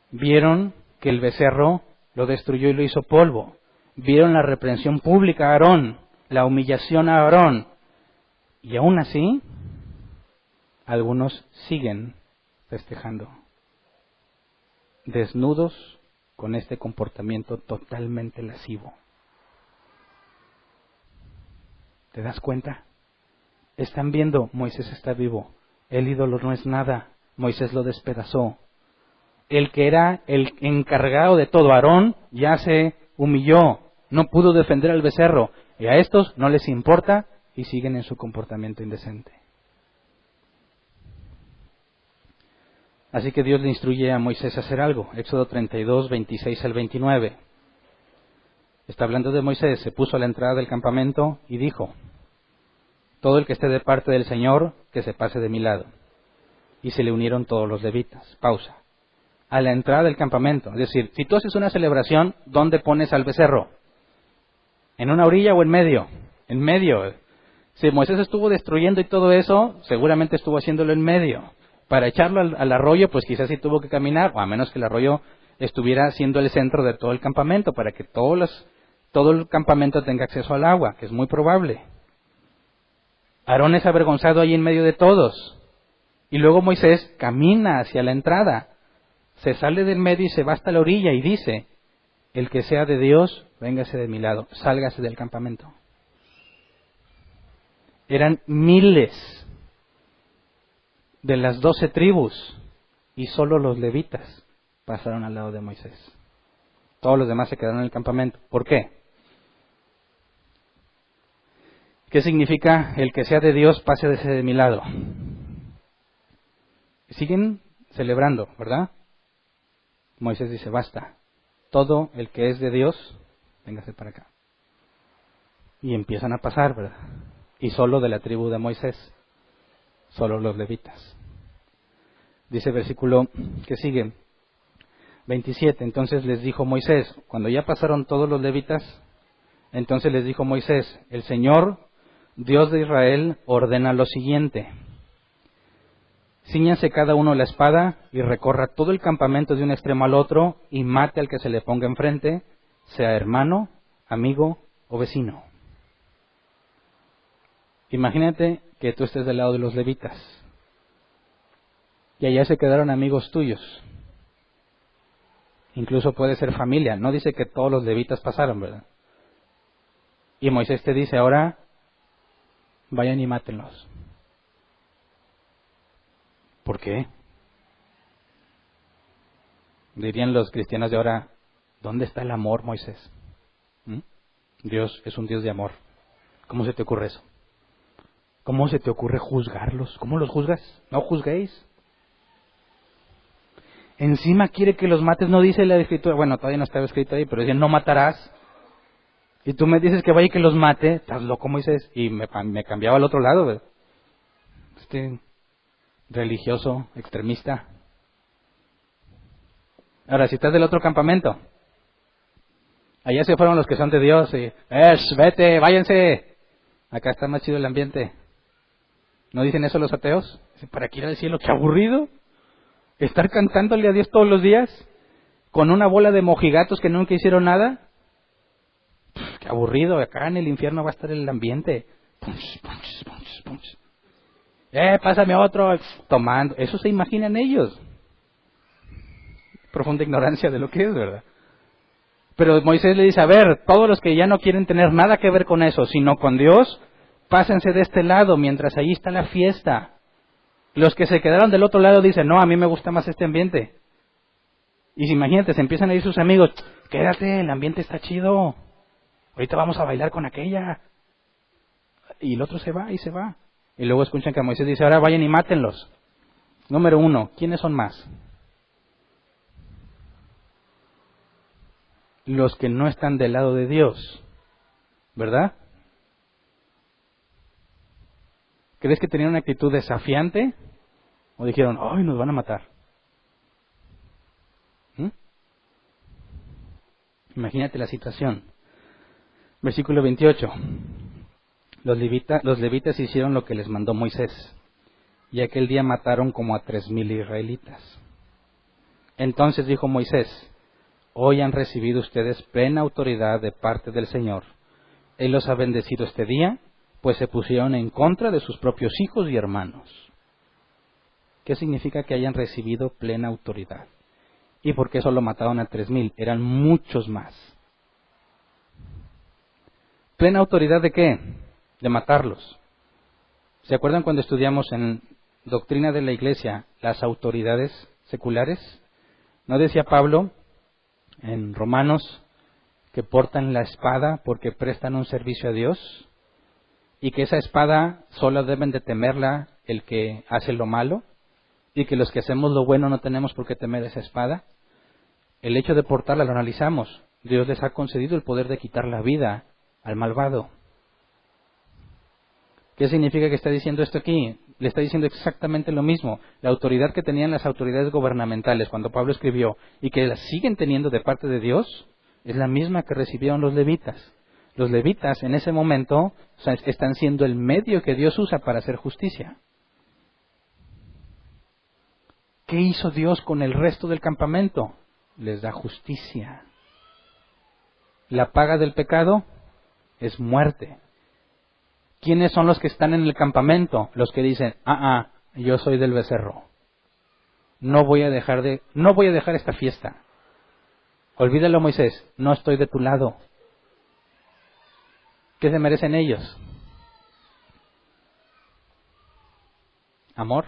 [SPEAKER 1] Vieron que el becerro lo destruyó y lo hizo polvo. Vieron la reprensión pública a Aarón, la humillación a Aarón. Y aún así, algunos siguen festejando. Desnudos con este comportamiento totalmente lascivo. ¿Te das cuenta? Están viendo, Moisés está vivo. El ídolo no es nada. Moisés lo despedazó. El que era el encargado de todo, Aarón, ya se humilló. No pudo defender al becerro. Y a estos no les importa y siguen en su comportamiento indecente. Así que Dios le instruye a Moisés a hacer algo. Éxodo 32, 26 al 29. Está hablando de Moisés. Se puso a la entrada del campamento y dijo: todo el que esté de parte del Señor, que se pase de mi lado. Y se le unieron todos los levitas. Pausa. A la entrada del campamento. Es decir, si tú haces una celebración, ¿dónde pones al becerro? ¿En una orilla o en medio? En medio. Si Moisés estuvo destruyendo y todo eso, seguramente estuvo haciéndolo en medio. Para echarlo al arroyo, pues quizás sí tuvo que caminar, o a menos que el arroyo estuviera siendo el centro de todo el campamento, para que todo el campamento tenga acceso al agua, que es muy probable. Aarón es avergonzado ahí en medio de todos. Y luego Moisés camina hacia la entrada. Se sale del medio y se va hasta la orilla y dice: el que sea de Dios, véngase de mi lado, sálgase del campamento. Eran miles de las 12 tribus. y solo los levitas pasaron al lado de Moisés. Todos los demás se quedaron en el campamento. ¿Por qué? ¿Qué significa el que sea de Dios pase de mi lado? Siguen celebrando, ¿verdad? Moisés dice, basta. Todo el que es de Dios, véngase para acá. Y empiezan a pasar, ¿verdad? Y solo de la tribu de Moisés, solo los levitas. Dice el versículo que sigue, 27. Entonces les dijo Moisés, cuando ya pasaron todos los levitas, entonces les dijo Moisés, el Señor, Dios de Israel, ordena lo siguiente. Cíñase cada uno la espada y recorra todo el campamento de un extremo al otro y mate al que se le ponga enfrente, sea hermano, amigo o vecino. Imagínate que tú estés del lado de los levitas y allá se quedaron amigos tuyos. Incluso puede ser familia. No dice que todos los levitas pasaron, ¿verdad? Y Moisés te dice, ahora vayan y mátenlos. ¿Por qué? Dirían los cristianos de ahora, ¿dónde está el amor, Moisés? Dios es un Dios de amor. ¿Cómo se te ocurre eso? ¿Cómo se te ocurre juzgarlos? ¿Cómo los juzgas? No juzguéis. Encima quiere que los mates, no dice la escritura, bueno, todavía no estaba escrito ahí, pero dice, no matarás. Y tú me dices que vaya y que los mate, estás loco, Moisés. Y me cambiaba al otro lado, ¿verdad? Religioso, extremista. Ahora, si estás del otro campamento, allá se fueron los que son de Dios y, vete, váyanse. Acá está más chido el ambiente. ¿No dicen eso los ateos? ¿Para qué ir al cielo? ¡Qué aburrido! ¿Estar cantándole a Dios todos los días? ¿Con una bola de mojigatos que nunca hicieron nada? ¡Qué aburrido! Acá en el infierno va a estar el ambiente. Punch, punch, punch, punch. Pásame otro, tomando. Eso se imaginan ellos. Profunda ignorancia de lo que es, ¿verdad? Pero Moisés le dice, a ver, todos los que ya no quieren tener nada que ver con eso, sino con Dios, pásense de este lado, mientras allí está la fiesta. Los que se quedaron del otro lado dicen, no, a mí me gusta más este ambiente. Y si imagínate, se empiezan a ir sus amigos, quédate, el ambiente está chido. Ahorita vamos a bailar con aquella. Y el otro se va y se va. Y luego escuchan que Moisés dice, ahora vayan y mátenlos. Número 1, ¿quiénes son más? Los que no están del lado de Dios, ¿verdad? ¿Crees que tenían una actitud desafiante? ¿O dijeron, ¡ay, nos van a matar! Imagínate la situación. Versículo 28. Los levitas hicieron lo que les mandó Moisés, y aquel día mataron como a 3,000 israelitas. Entonces dijo Moisés, hoy han recibido ustedes plena autoridad de parte del Señor. Él los ha bendecido este día, pues se pusieron en contra de sus propios hijos y hermanos. ¿Qué significa que hayan recibido plena autoridad? ¿Y por qué solo mataron a 3,000? Eran muchos más. ¿Plena autoridad de qué? De matarlos. ¿Se acuerdan cuando estudiamos en Doctrina de la Iglesia las autoridades seculares? ¿No decía Pablo en Romanos que portan la espada porque prestan un servicio a Dios? Y que esa espada solo deben de temerla el que hace lo malo, y que los que hacemos lo bueno no tenemos por qué temer esa espada. El hecho de portarla lo analizamos. Dios les ha concedido el poder de quitar la vida al malvado. ¿Qué significa que está diciendo esto aquí? Le está diciendo exactamente lo mismo. La autoridad que tenían las autoridades gubernamentales cuando Pablo escribió y que la siguen teniendo de parte de Dios es la misma que recibieron los levitas. Los levitas en ese momento están siendo el medio que Dios usa para hacer justicia. ¿Qué hizo Dios con el resto del campamento? Les da justicia. La paga del pecado es muerte. ¿Quiénes son los que están en el campamento? Los que dicen, yo soy del becerro. No voy a dejar esta fiesta. Olvídalo, Moisés, no estoy de tu lado. ¿Qué se merecen ellos? ¿Amor?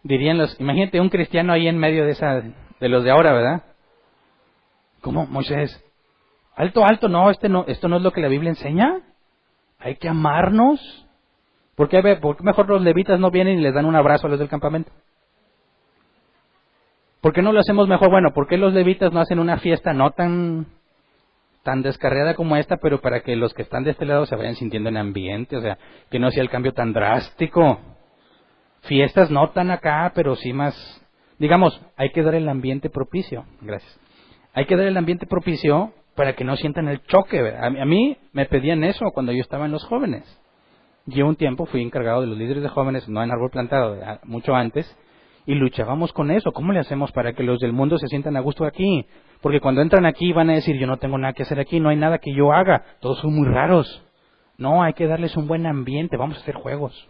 [SPEAKER 1] Dirían imagínate un cristiano ahí en medio de los de ahora, ¿verdad? ¿Cómo, Moisés? Alto, alto, no, esto no es lo que la Biblia enseña. Hay que amarnos. ¿Por qué mejor los levitas no vienen y les dan un abrazo a los del campamento? ¿Por qué no lo hacemos mejor? Bueno, ¿por qué los levitas no hacen una fiesta no tan descarriada como esta, pero para que los que están de este lado se vayan sintiendo en ambiente? O sea, que no sea el cambio tan drástico. Fiestas no tan acá, pero sí más... Digamos, hay que dar el ambiente propicio. Gracias. Hay que dar el ambiente propicio para que no sientan el choque. A mí me pedían eso cuando yo estaba en los jóvenes. Yo un tiempo fui encargado de los líderes de jóvenes, no en Árbol Plantado, mucho antes, y luchábamos con eso. ¿Cómo le hacemos para que los del mundo se sientan a gusto aquí? Porque cuando entran aquí van a decir, yo no tengo nada que hacer aquí, no hay nada que yo haga, todos son muy raros. No, hay que darles un buen ambiente, vamos a hacer juegos.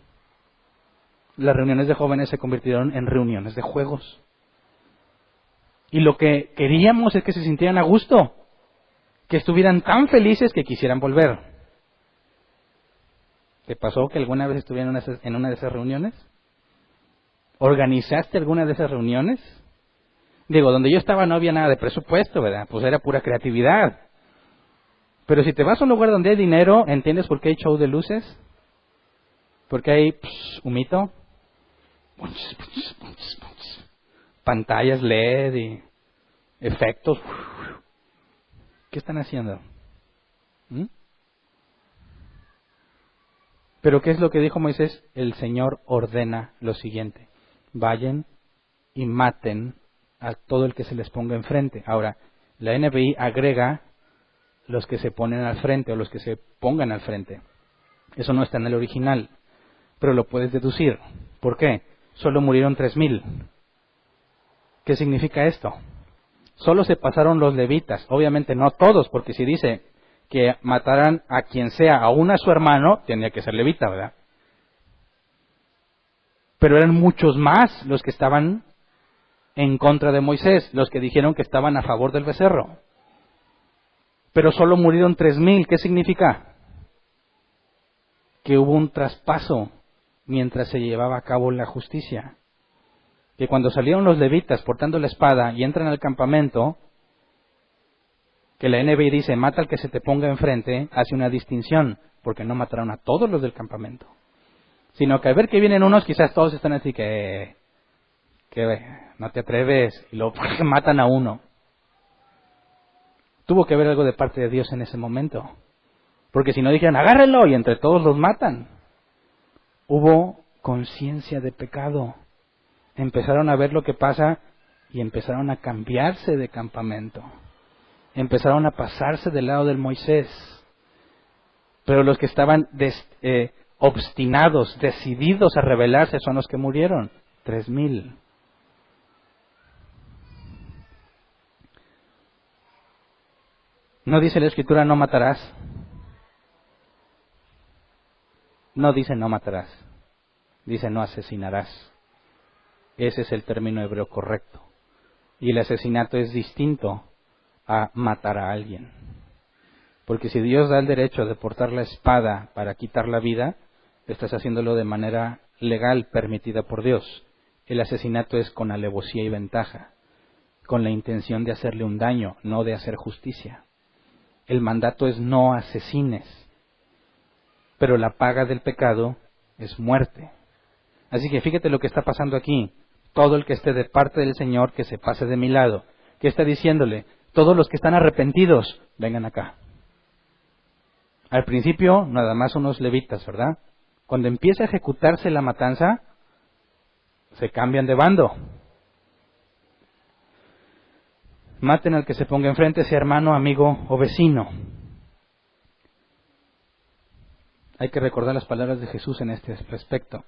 [SPEAKER 1] Las reuniones de jóvenes se convirtieron en reuniones de juegos. Y lo que queríamos es que se sintieran a gusto, que estuvieran tan felices que quisieran volver. ¿Te pasó que alguna vez estuvieran en una de esas reuniones? ¿Organizaste alguna de esas reuniones? Digo, donde yo estaba no había nada de presupuesto, ¿verdad? Pues era pura creatividad. Pero si te vas a un lugar donde hay dinero, ¿entiendes por qué hay show de luces? Porque hay humito, pantallas LED y efectos. ¿Qué están haciendo? Pero ¿qué es lo que dijo Moisés? El Señor ordena lo siguiente: vayan y maten a todo el que se les ponga enfrente. Ahora, la NBI agrega los que se ponen al frente o los que se pongan al frente. Eso no está en el original, pero lo puedes deducir. ¿Por qué? Solo murieron 3,000. ¿Qué significa esto? Solo se pasaron los levitas, obviamente no todos, porque si dice que mataran a quien sea, aún a su hermano, tendría que ser levita, ¿verdad? Pero eran muchos más los que estaban en contra de Moisés, los que dijeron que estaban a favor del becerro. Pero solo murieron 3,000. ¿Qué significa? Que hubo un traspaso mientras se llevaba a cabo la justicia. Que cuando salieron los levitas portando la espada y entran al campamento, que la NBI dice, mata al que se te ponga enfrente, hace una distinción, porque no mataron a todos los del campamento. Sino que al ver que vienen unos, quizás todos están así que no te atreves, y luego matan a uno. Tuvo que haber algo de parte de Dios en ese momento. Porque si no dijeran, agárrenlo, y entre todos los matan. Hubo conciencia de pecado. Empezaron a ver lo que pasa y empezaron a cambiarse de campamento. Empezaron a pasarse del lado del Moisés. Pero los que estaban obstinados, decididos a rebelarse, son los que murieron. 3,000. ¿No dice la Escritura no matarás? No dice no matarás. Dice no asesinarás. Ese es el término hebreo correcto. Y el asesinato es distinto a matar a alguien. Porque si Dios da el derecho de portar la espada para quitar la vida, estás haciéndolo de manera legal, permitida por Dios. El asesinato es con alevosía y ventaja, con la intención de hacerle un daño, no de hacer justicia. El mandato es no asesines, pero la paga del pecado es muerte. Así que fíjate lo que está pasando aquí. Todo el que esté de parte del Señor, que se pase de mi lado. ¿Qué está diciéndole? Todos los que están arrepentidos, vengan acá. Al principio, nada más unos levitas, ¿verdad? Cuando empieza a ejecutarse la matanza, se cambian de bando. Maten al que se ponga enfrente, sea hermano, amigo o vecino. Hay que recordar las palabras de Jesús en este respecto.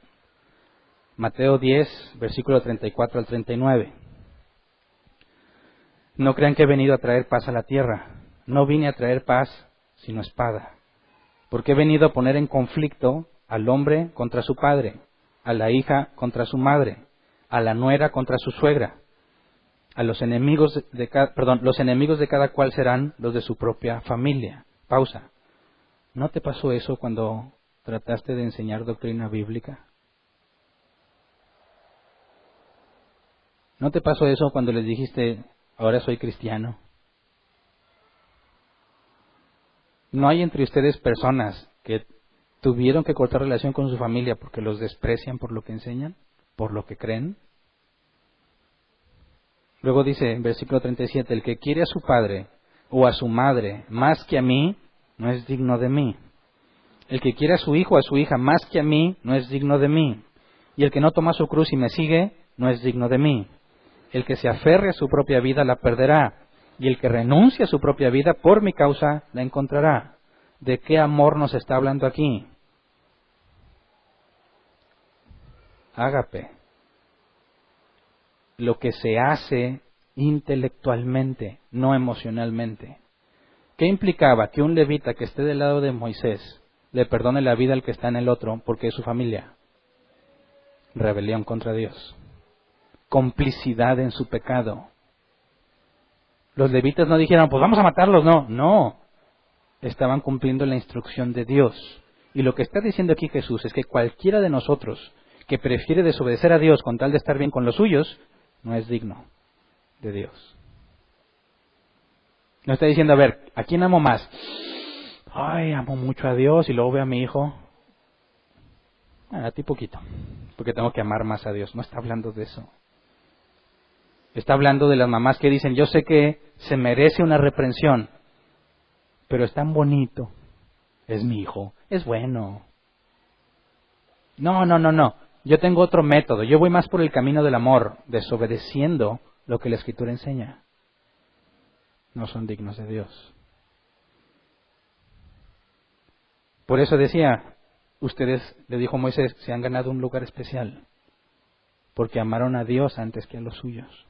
[SPEAKER 1] Mateo 10, versículo 34 al 39. No crean que he venido a traer paz a la tierra. No vine a traer paz, sino espada. Porque he venido a poner en conflicto al hombre contra su padre, a la hija contra su madre, a la nuera contra su suegra. Los enemigos de cada cual serán los de su propia familia. Pausa. ¿No te pasó eso cuando trataste de enseñar doctrina bíblica? ¿No te pasó eso cuando les dijiste, ahora soy cristiano? ¿No hay entre ustedes personas que tuvieron que cortar relación con su familia porque los desprecian por lo que enseñan, por lo que creen? Luego dice en versículo 37, el que quiere a su padre o a su madre más que a mí, no es digno de mí. El que quiere a su hijo o a su hija más que a mí, no es digno de mí. Y el que no toma su cruz y me sigue, no es digno de mí. El que se aferre a su propia vida la perderá, y el que renuncie a su propia vida por mi causa la encontrará. ¿De qué amor nos está hablando aquí? Ágape. Lo que se hace intelectualmente, no emocionalmente. ¿Qué implicaba que un levita que esté del lado de Moisés le perdone la vida al que está en el otro porque es su familia? Rebelión contra Dios. Complicidad en su pecado. Los levitas no dijeron, pues vamos a matarlos, no. Estaban cumpliendo la instrucción de Dios. Y lo que está diciendo aquí Jesús es que cualquiera de nosotros que prefiere desobedecer a Dios con tal de estar bien con los suyos, no es digno de Dios. No está diciendo, a ver, ¿a quién amo más? Ay, amo mucho a Dios y luego veo a mi hijo. A ti poquito, porque tengo que amar más a Dios. No está hablando de eso. Está hablando de las mamás que dicen, yo sé que se merece una reprensión, pero es tan bonito. Es mi hijo, es bueno. No. Yo tengo otro método. Yo voy más por el camino del amor, desobedeciendo lo que la Escritura enseña. No son dignos de Dios. Por eso decía, ustedes, le dijo Moisés, se han ganado un lugar especial, porque amaron a Dios antes que a los suyos.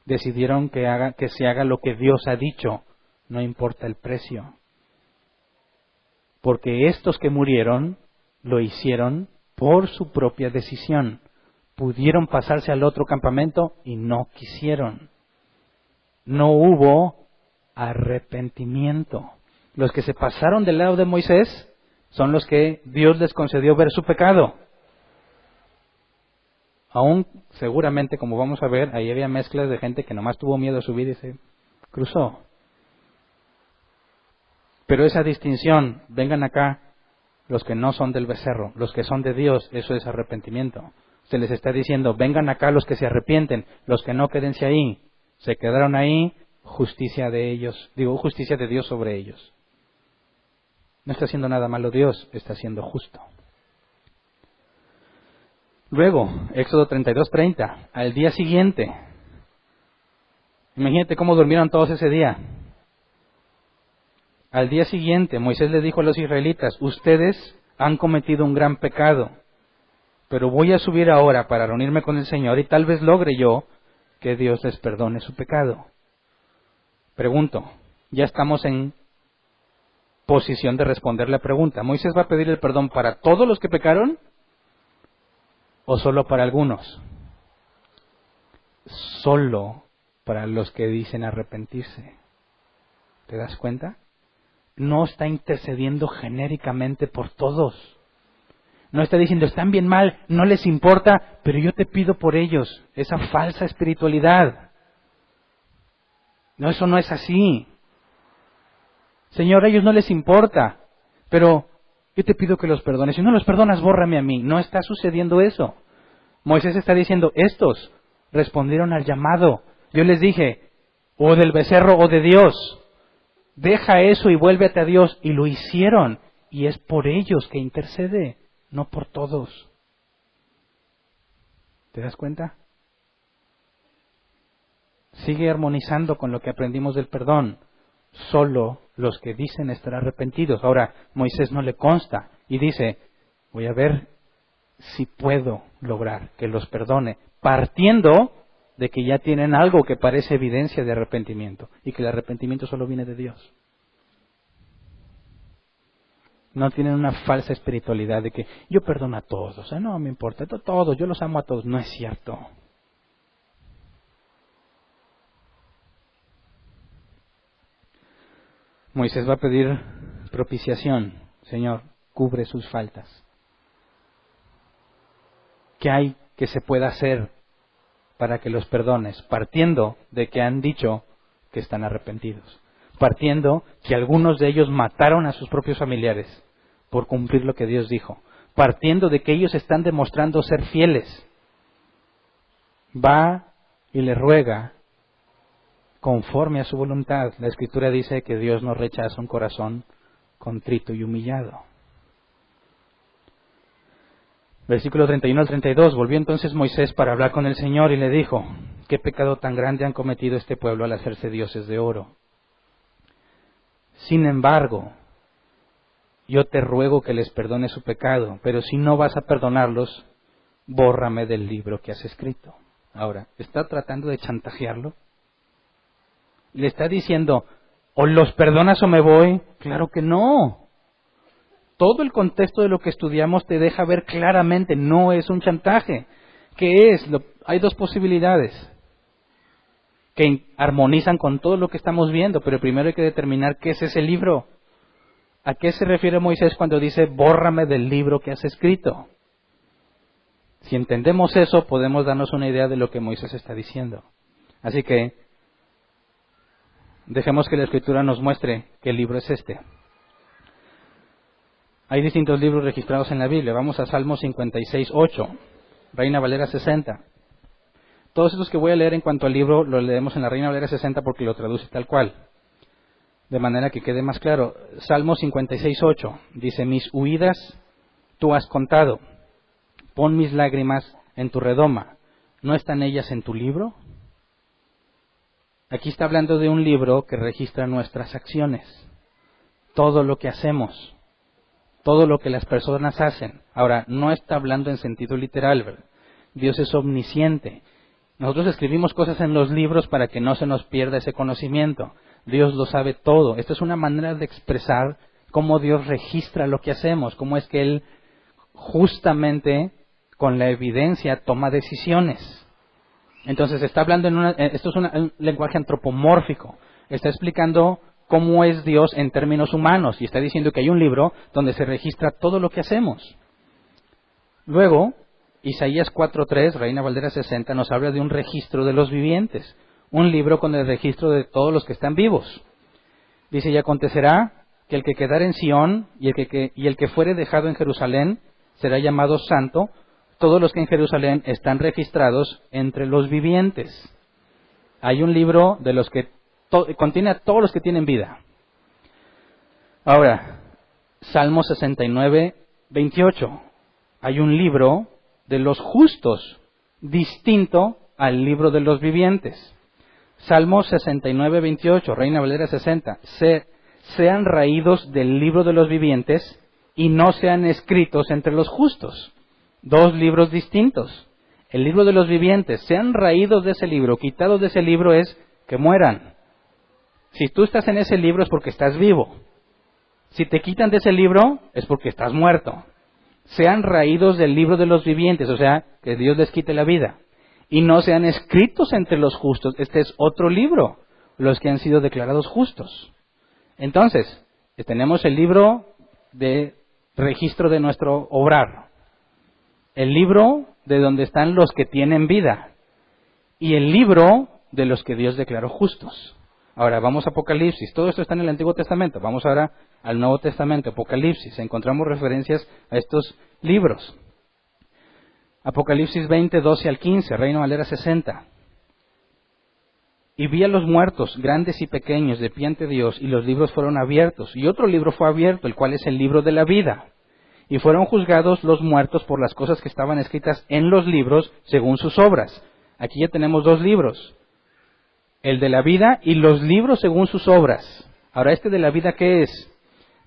[SPEAKER 1] Decidieron que se haga lo que Dios ha dicho, no importa el precio. Porque estos que murieron, lo hicieron por su propia decisión. Pudieron pasarse al otro campamento y no quisieron. No hubo arrepentimiento. Los que se pasaron del lado de Moisés son los que Dios les concedió ver su pecado. Aún seguramente, como vamos a ver, ahí había mezclas de gente que nomás tuvo miedo a su vida y se cruzó. Pero esa distinción, vengan acá los que no son del becerro, los que son de Dios, eso es arrepentimiento. Se les está diciendo, vengan acá los que se arrepienten, los que no quédense ahí. Se quedaron ahí, justicia de ellos, justicia de Dios sobre ellos. No está haciendo nada malo Dios, está siendo justo. Luego, Éxodo 32:30, al día siguiente. Imagínate cómo durmieron todos ese día. Al día siguiente, Moisés les dijo a los israelitas, ustedes han cometido un gran pecado, pero voy a subir ahora para reunirme con el Señor y tal vez logre yo que Dios les perdone su pecado. Pregunto, ¿ya estamos en posición de responder la pregunta? ¿Moisés va a pedir el perdón para todos los que pecaron o solo para algunos? Solo para los que dicen arrepentirse. ¿Te das cuenta? No está intercediendo genéricamente por todos. No está diciendo, están bien mal, no les importa, pero yo te pido por ellos. Esa falsa espiritualidad. No, eso no es así. Señor, a ellos no les importa, pero yo te pido que los perdones. Si no los perdonas, bórrame a mí. No está sucediendo eso. Moisés está diciendo, estos respondieron al llamado. Yo les dije, o del becerro o de Dios. Deja eso y vuélvete a Dios. Y lo hicieron. Y es por ellos que intercede, no por todos. ¿Te das cuenta? Sigue armonizando con lo que aprendimos del perdón. Solo los que dicen estar arrepentidos. Ahora, Moisés no le consta y dice, voy a ver si puedo lograr que los perdone, partiendo de que ya tienen algo que parece evidencia de arrepentimiento, y que el arrepentimiento solo viene de Dios. No tienen una falsa espiritualidad de que yo perdono a todos, no me importa, a todos, yo los amo a todos. No es cierto. Moisés va a pedir propiciación. Señor, cubre sus faltas. ¿Qué hay que se pueda hacer para que los perdones, partiendo de que han dicho que están arrepentidos, partiendo que algunos de ellos mataron a sus propios familiares por cumplir lo que Dios dijo, partiendo de que ellos están demostrando ser fieles. Va y le ruega conforme a su voluntad. La Escritura dice que Dios no rechaza un corazón contrito y humillado. Versículo 31 al 32. Volvió entonces Moisés para hablar con el Señor y le dijo: ¿qué pecado tan grande han cometido este pueblo al hacerse dioses de oro? Sin embargo, yo te ruego que les perdone su pecado, pero si no vas a perdonarlos, bórrame del libro que has escrito. Ahora, ¿está tratando de chantajearlo? ¿Le está diciendo, o los perdonas o me voy? Claro que no. Todo el contexto de lo que estudiamos te deja ver claramente, no es un chantaje. ¿Qué es? Hay dos posibilidades que armonizan con todo lo que estamos viendo, pero primero hay que determinar qué es ese libro. ¿A qué se refiere Moisés cuando dice, bórrame del libro que has escrito? Si entendemos eso, podemos darnos una idea de lo que Moisés está diciendo. Así que, dejemos que la Escritura nos muestre qué libro es este. Hay distintos libros registrados en la Biblia. Vamos a Salmo 56:8, Reina Valera 60. Todos estos que voy a leer en cuanto al libro, los leemos en la Reina Valera 60 porque lo traduce tal cual. De manera que quede más claro. Salmo 56:8 dice, mis huidas tú has contado. Pon mis lágrimas en tu redoma. ¿No están ellas en tu libro? Aquí está hablando de un libro que registra nuestras acciones. Todo lo que hacemos. Todo lo que las personas hacen. Ahora, no está hablando en sentido literal, ¿verdad? Dios es omnisciente. Nosotros escribimos cosas en los libros para que no se nos pierda ese conocimiento. Dios lo sabe todo. Esta es una manera de expresar cómo Dios registra lo que hacemos, cómo es que Él justamente con la evidencia toma decisiones. Entonces está hablando esto es un lenguaje antropomórfico. Está explicando cómo es Dios en términos humanos y está diciendo que hay un libro donde se registra todo lo que hacemos. Luego, Isaías 4:3, Reina Valera 60, nos habla de un registro de los vivientes, un libro con el registro de todos los que están vivos. Dice, y acontecerá que el que quedare en Sión y el que fuere dejado en Jerusalén será llamado santo, todos los que en Jerusalén están registrados entre los vivientes. Hay un libro de los que contiene a todos los que tienen vida. Ahora, Salmo 69:28. Hay un libro de los justos, distinto al libro de los vivientes. Salmo 69:28, Reina Valera 60. Sean raídos del libro de los vivientes y no sean escritos entre los justos. Dos libros distintos. El libro de los vivientes, sean raídos de ese libro, quitados de ese libro es que mueran. Si tú estás en ese libro es porque estás vivo. Si te quitan de ese libro es porque estás muerto. Sean raídos del libro de los vivientes, o sea, que Dios les quite la vida. Y no sean escritos entre los justos. Este es otro libro, los que han sido declarados justos. Entonces, tenemos el libro de registro de nuestro obrar. El libro de donde están los que tienen vida. Y el libro de los que Dios declaró justos. Ahora, vamos a Apocalipsis. Todo esto está en el Antiguo Testamento. Vamos ahora al Nuevo Testamento, Apocalipsis. Encontramos referencias a estos libros. Apocalipsis 20:12 al 15, Reina Valera 60. Y vi a los muertos, grandes y pequeños, de pie ante Dios, y los libros fueron abiertos. Y otro libro fue abierto, el cual es el libro de la vida. Y fueron juzgados los muertos por las cosas que estaban escritas en los libros según sus obras. Aquí ya tenemos dos libros. El de la vida y los libros según sus obras. Ahora, ¿este de la vida qué es?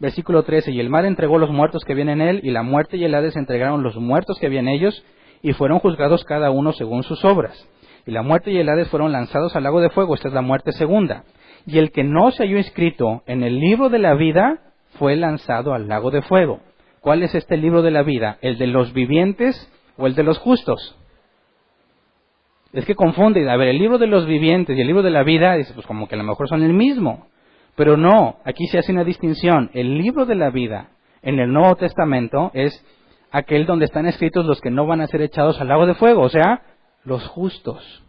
[SPEAKER 1] Versículo 13. Y el mar entregó los muertos que había en él, y la muerte y el Hades entregaron los muertos que había en ellos, y fueron juzgados cada uno según sus obras. Y la muerte y el Hades fueron lanzados al lago de fuego. Esta es la muerte segunda. Y el que no se halló inscrito en el libro de la vida fue lanzado al lago de fuego. ¿Cuál es este libro de la vida? ¿El de los vivientes o el de los justos? Es que confunde. A ver, el libro de los vivientes y el libro de la vida, dice, pues como que a lo mejor son el mismo. Pero no, aquí se hace una distinción. El libro de la vida en el Nuevo Testamento es aquel donde están escritos los que no van a ser echados al lago de fuego, o sea, los justos.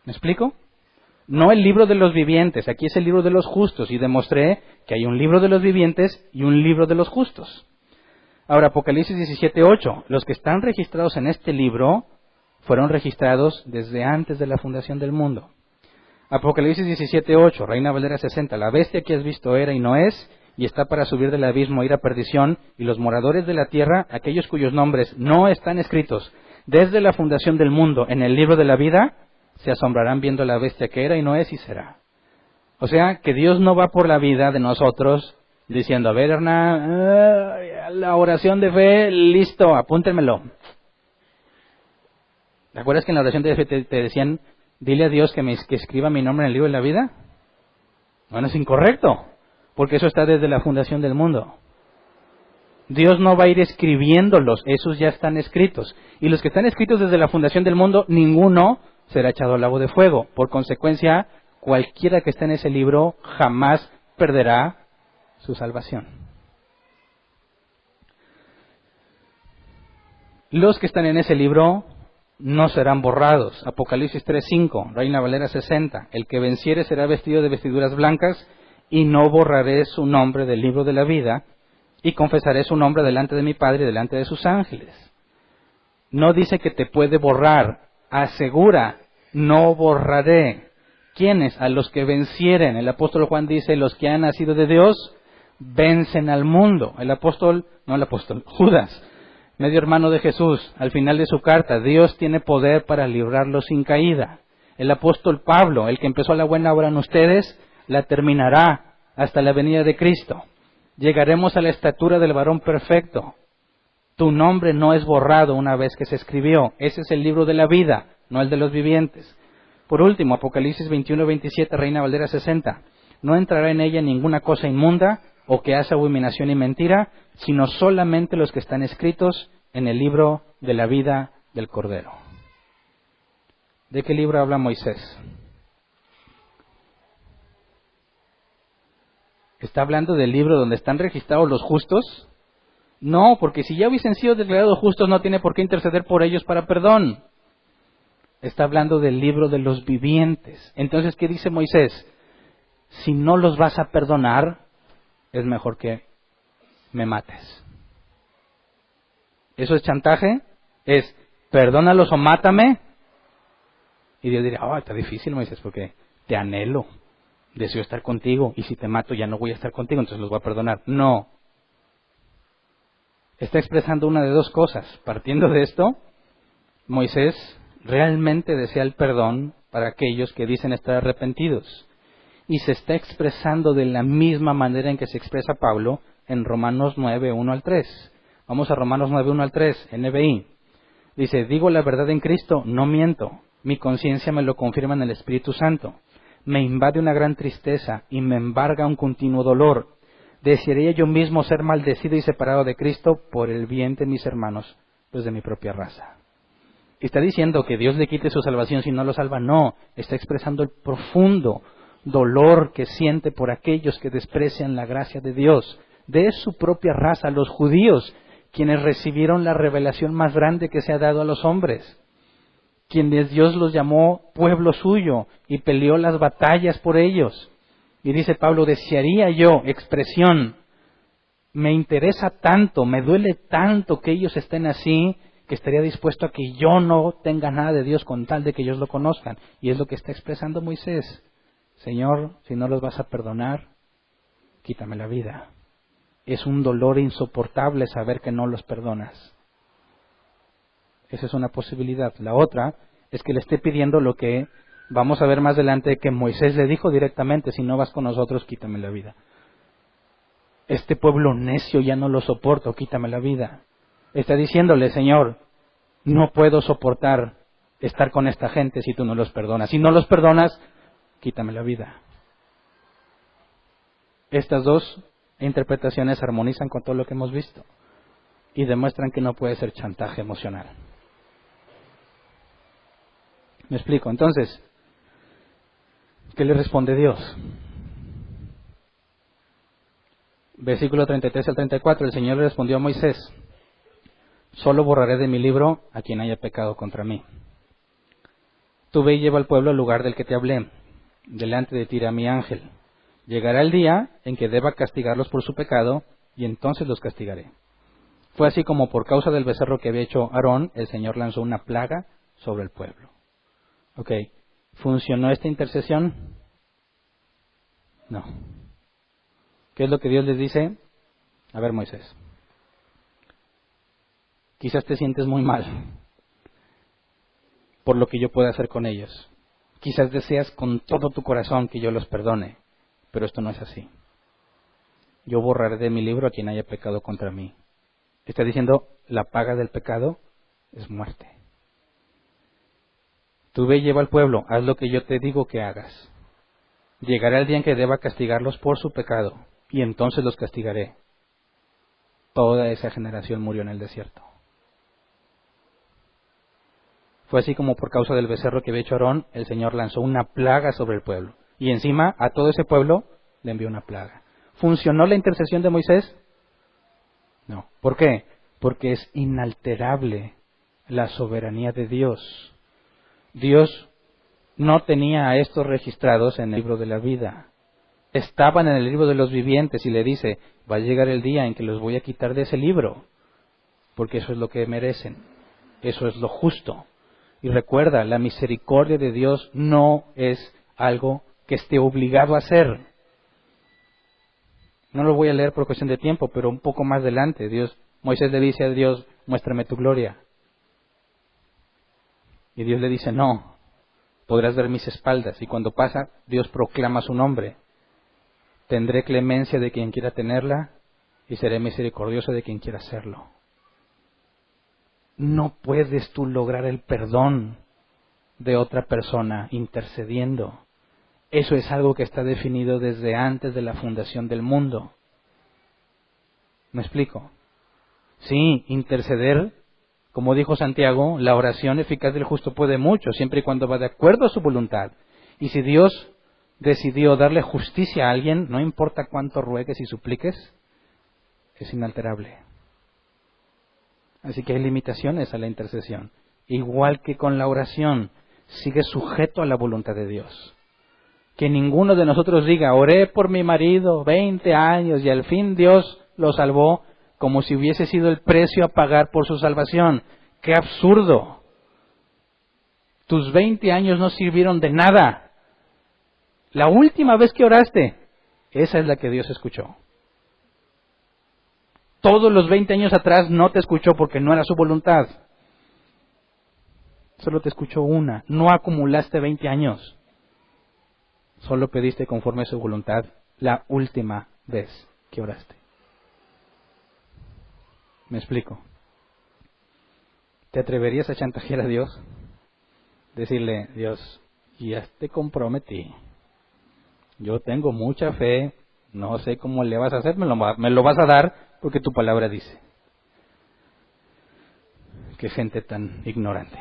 [SPEAKER 1] ¿Me explico? No el libro de los vivientes, aquí es el libro de los justos, y demostré que hay un libro de los vivientes y un libro de los justos. Ahora, Apocalipsis 17:8, los que están registrados en este libro fueron registrados desde antes de la fundación del mundo. Apocalipsis 17:8, Reina Valera 60, la bestia que has visto era y no es, y está para subir del abismo, ir a perdición, y los moradores de la tierra, aquellos cuyos nombres no están escritos desde la fundación del mundo en el libro de la vida, se asombrarán viendo la bestia que era y no es y será. O sea, que Dios no va por la vida de nosotros diciendo, a ver, Hernán, la oración de fe, listo, apúntenmelo. ¿Te acuerdas que en la oración de fe te decían, dile a Dios que escriba mi nombre en el libro de la vida? Bueno, es incorrecto, porque eso está desde la fundación del mundo. Dios no va a ir escribiéndolos, esos ya están escritos. Y los que están escritos desde la fundación del mundo, ninguno será echado al lago de fuego. Por consecuencia, cualquiera que esté en ese libro jamás perderá su salvación. Los que están en ese libro no serán borrados. Apocalipsis 3:5, Reina Valera 60. El que venciere será vestido de vestiduras blancas y no borraré su nombre del libro de la vida y confesaré su nombre delante de mi Padre y delante de sus ángeles. No dice que te puede borrar, asegura, no borraré. ¿Quiénes? A los que vencieren. El apóstol Juan dice, los que han nacido de Dios vencen al mundo. Judas, medio hermano de Jesús, al final de su carta, Dios tiene poder para librarlos sin caída. El apóstol Pablo, el que empezó la buena obra en ustedes, la terminará hasta la venida de Cristo. Llegaremos a la estatura del varón perfecto. Tu nombre no es borrado una vez que se escribió. Ese es el libro de la vida, no el de los vivientes. Por último, Apocalipsis 21:27, Reina Valera 60. No entrará en ella ninguna cosa inmunda o que hace abominación y mentira, sino solamente los que están escritos en el libro de la vida del Cordero. ¿De qué libro habla Moisés? ¿Está hablando del libro donde están registrados los justos? No, porque si ya hubiesen sido declarados justos, no tiene por qué interceder por ellos para perdón. Está hablando del libro de los vivientes. Entonces, ¿qué dice Moisés? Si no los vas a perdonar, es mejor que me mates. ¿Eso es chantaje? Es, perdónalos o mátame. Y Dios dirá, está difícil, Moisés, porque te anhelo, deseo estar contigo, y si te mato ya no voy a estar contigo, entonces los voy a perdonar. No. Está expresando una de dos cosas. Partiendo de esto, Moisés realmente desea el perdón para aquellos que dicen estar arrepentidos. Y se está expresando de la misma manera en que se expresa Pablo en Romanos 9:1-3. Vamos a Romanos 9:1-3, NBI. Dice, digo la verdad en Cristo, no miento. Mi conciencia me lo confirma en el Espíritu Santo. Me invade una gran tristeza y me embarga un continuo dolor. Desearía yo mismo ser maldecido y separado de Cristo por el bien de mis hermanos, los de mi propia raza. ¿Está diciendo que Dios le quite su salvación si no lo salva? No, está expresando el profundo dolor que siente por aquellos que desprecian la gracia de Dios, de su propia raza, los judíos, quienes recibieron la revelación más grande que se ha dado a los hombres, quienes Dios los llamó pueblo suyo y peleó las batallas por ellos. Y dice Pablo, desearía yo, expresión, me interesa tanto, me duele tanto que ellos estén así, que estaría dispuesto a que yo no tenga nada de Dios con tal de que ellos lo conozcan. Y es lo que está expresando Moisés. Señor, si no los vas a perdonar, quítame la vida. Es un dolor insoportable saber que no los perdonas. Esa es una posibilidad. La otra es que le esté pidiendo lo que vamos a ver más adelante, que Moisés le dijo directamente, si no vas con nosotros, quítame la vida. Este pueblo necio ya no lo soporto, quítame la vida. Está diciéndole, Señor, no puedo soportar estar con esta gente si tú no los perdonas. Si no los perdonas, quítame la vida. Estas dos interpretaciones armonizan con todo lo que hemos visto y demuestran que no puede ser chantaje emocional. ¿Me explico? Entonces, ¿qué le responde Dios? Versículo 33-34, el Señor le respondió a Moisés, Solo borraré de mi libro a quien haya pecado contra mí. Tú ve y lleva al pueblo al lugar del que te hablé. Delante de ti irá mi ángel. Llegará el día en que deba castigarlos por su pecado, y entonces los castigaré. Fue así como por causa del becerro que había hecho Aarón, el Señor lanzó una plaga sobre el pueblo. Ok, ¿funcionó esta intercesión? No. ¿Qué es lo que Dios les dice? A ver, Moisés, quizás te sientes muy mal por lo que yo pueda hacer con ellos. Quizás deseas con todo tu corazón que yo los perdone, pero esto no es así. Yo borraré de mi libro a quien haya pecado contra mí. Está diciendo, la paga del pecado es muerte. Tú ve y lleva al pueblo, haz lo que yo te digo que hagas. Llegará el día en que deba castigarlos por su pecado, y entonces los castigaré. Toda esa generación murió en el desierto. Fue así como por causa del becerro que había hecho Aarón, el Señor lanzó una plaga sobre el pueblo. Y encima a todo ese pueblo le envió una plaga. ¿Funcionó la intercesión de Moisés? No. ¿Por qué? Porque es inalterable la soberanía de Dios. Dios no tenía a estos registrados en el libro de la vida. Estaban en el libro de los vivientes y le dice, va a llegar el día en que los voy a quitar de ese libro, porque eso es lo que merecen, eso es lo justo. Y recuerda, la misericordia de Dios no es algo que esté obligado a hacer. No lo voy a leer por cuestión de tiempo, pero un poco más adelante, Moisés le dice a Dios, muéstrame tu gloria. Y Dios le dice, no, podrás ver mis espaldas. Y cuando pasa, Dios proclama su nombre. Tendré clemencia de quien quiera tenerla y seré misericordioso de quien quiera serlo. No puedes tú lograr el perdón de otra persona intercediendo. Eso es algo que está definido desde antes de la fundación del mundo. ¿Me explico? Sí, interceder, como dijo Santiago, la oración eficaz del justo puede mucho, siempre y cuando va de acuerdo a su voluntad. Y si Dios decidió darle justicia a alguien, no importa cuánto ruegues y supliques, es inalterable. Así que hay limitaciones a la intercesión. Igual que con la oración, sigue sujeto a la voluntad de Dios. Que ninguno de nosotros diga, oré por mi marido 20 años y al fin Dios lo salvó, como si hubiese sido el precio a pagar por su salvación. ¡Qué absurdo! Tus 20 años no sirvieron de nada. La última vez que oraste, esa es la que Dios escuchó. Todos los 20 años atrás no te escuchó porque no era su voluntad. Solo te escuchó una. No acumulaste 20 años. Solo pediste conforme a su voluntad la última vez que oraste. ¿Me explico? ¿Te atreverías a chantajear a Dios? Decirle, Dios, ya te comprometí. Yo tengo mucha fe. No sé cómo le vas a hacer. Me lo vas a dar porque tu palabra dice. Qué gente tan ignorante.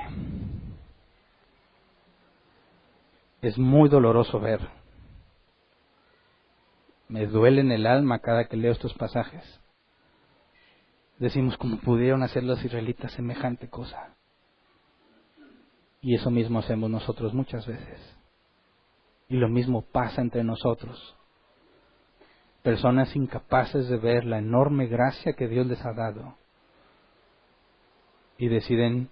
[SPEAKER 1] Es muy doloroso ver. Me duele en el alma cada que leo estos pasajes. Decimos, ¿cómo pudieron hacer los israelitas semejante cosa? Y eso mismo hacemos nosotros muchas veces. Y lo mismo pasa entre nosotros. Personas incapaces de ver la enorme gracia que Dios les ha dado. Y deciden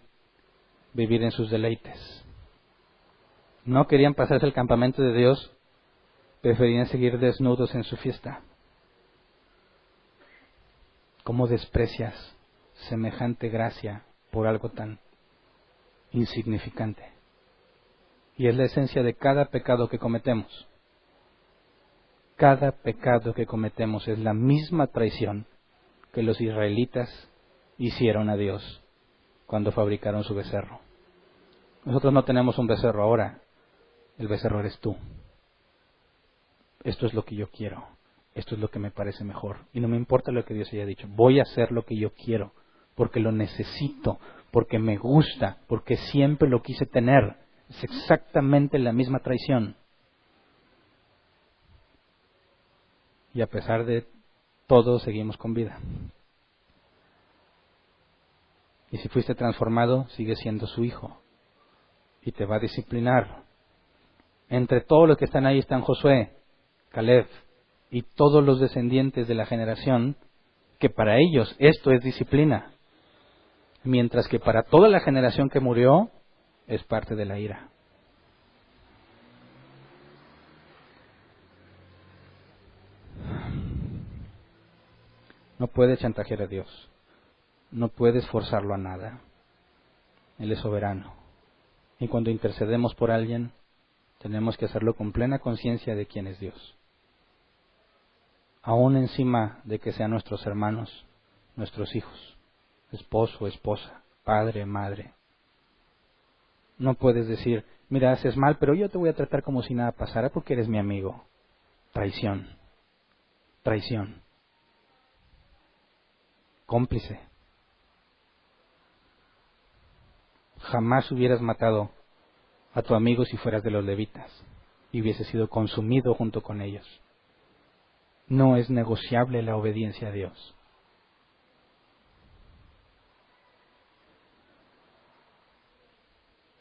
[SPEAKER 1] vivir en sus deleites. No querían pasarse el campamento de Dios, preferían seguir desnudos en su fiesta. ¿Cómo desprecias semejante gracia por algo tan insignificante? Y es la esencia de cada pecado que cometemos. Cada pecado que cometemos es la misma traición que los israelitas hicieron a Dios cuando fabricaron su becerro. Nosotros no tenemos un becerro ahora, el becerro eres tú. Esto es lo que yo quiero, esto es lo que me parece mejor. Y no me importa lo que Dios haya dicho, voy a hacer lo que yo quiero, porque lo necesito, porque me gusta, porque siempre lo quise tener. Es exactamente la misma traición. Y a pesar de todo, seguimos con vida. Y si fuiste transformado, sigues siendo su hijo. Y te va a disciplinar. Entre todos los que están ahí están Josué, Caleb y todos los descendientes de la generación, que para ellos esto es disciplina. Mientras que para toda la generación que murió, es parte de la ira. No puedes chantajear a Dios. No puedes forzarlo a nada. Él es soberano. Y cuando intercedemos por alguien, tenemos que hacerlo con plena conciencia de quién es Dios. Aún encima de que sean nuestros hermanos, nuestros hijos, esposo, esposa, padre, madre. No puedes decir, mira, haces mal, pero yo te voy a tratar como si nada pasara porque eres mi amigo. Traición. Traición. Cómplice. Jamás hubieras matado a tu amigo si fueras de los levitas y hubieses sido consumido junto con ellos. No es negociable la obediencia a Dios.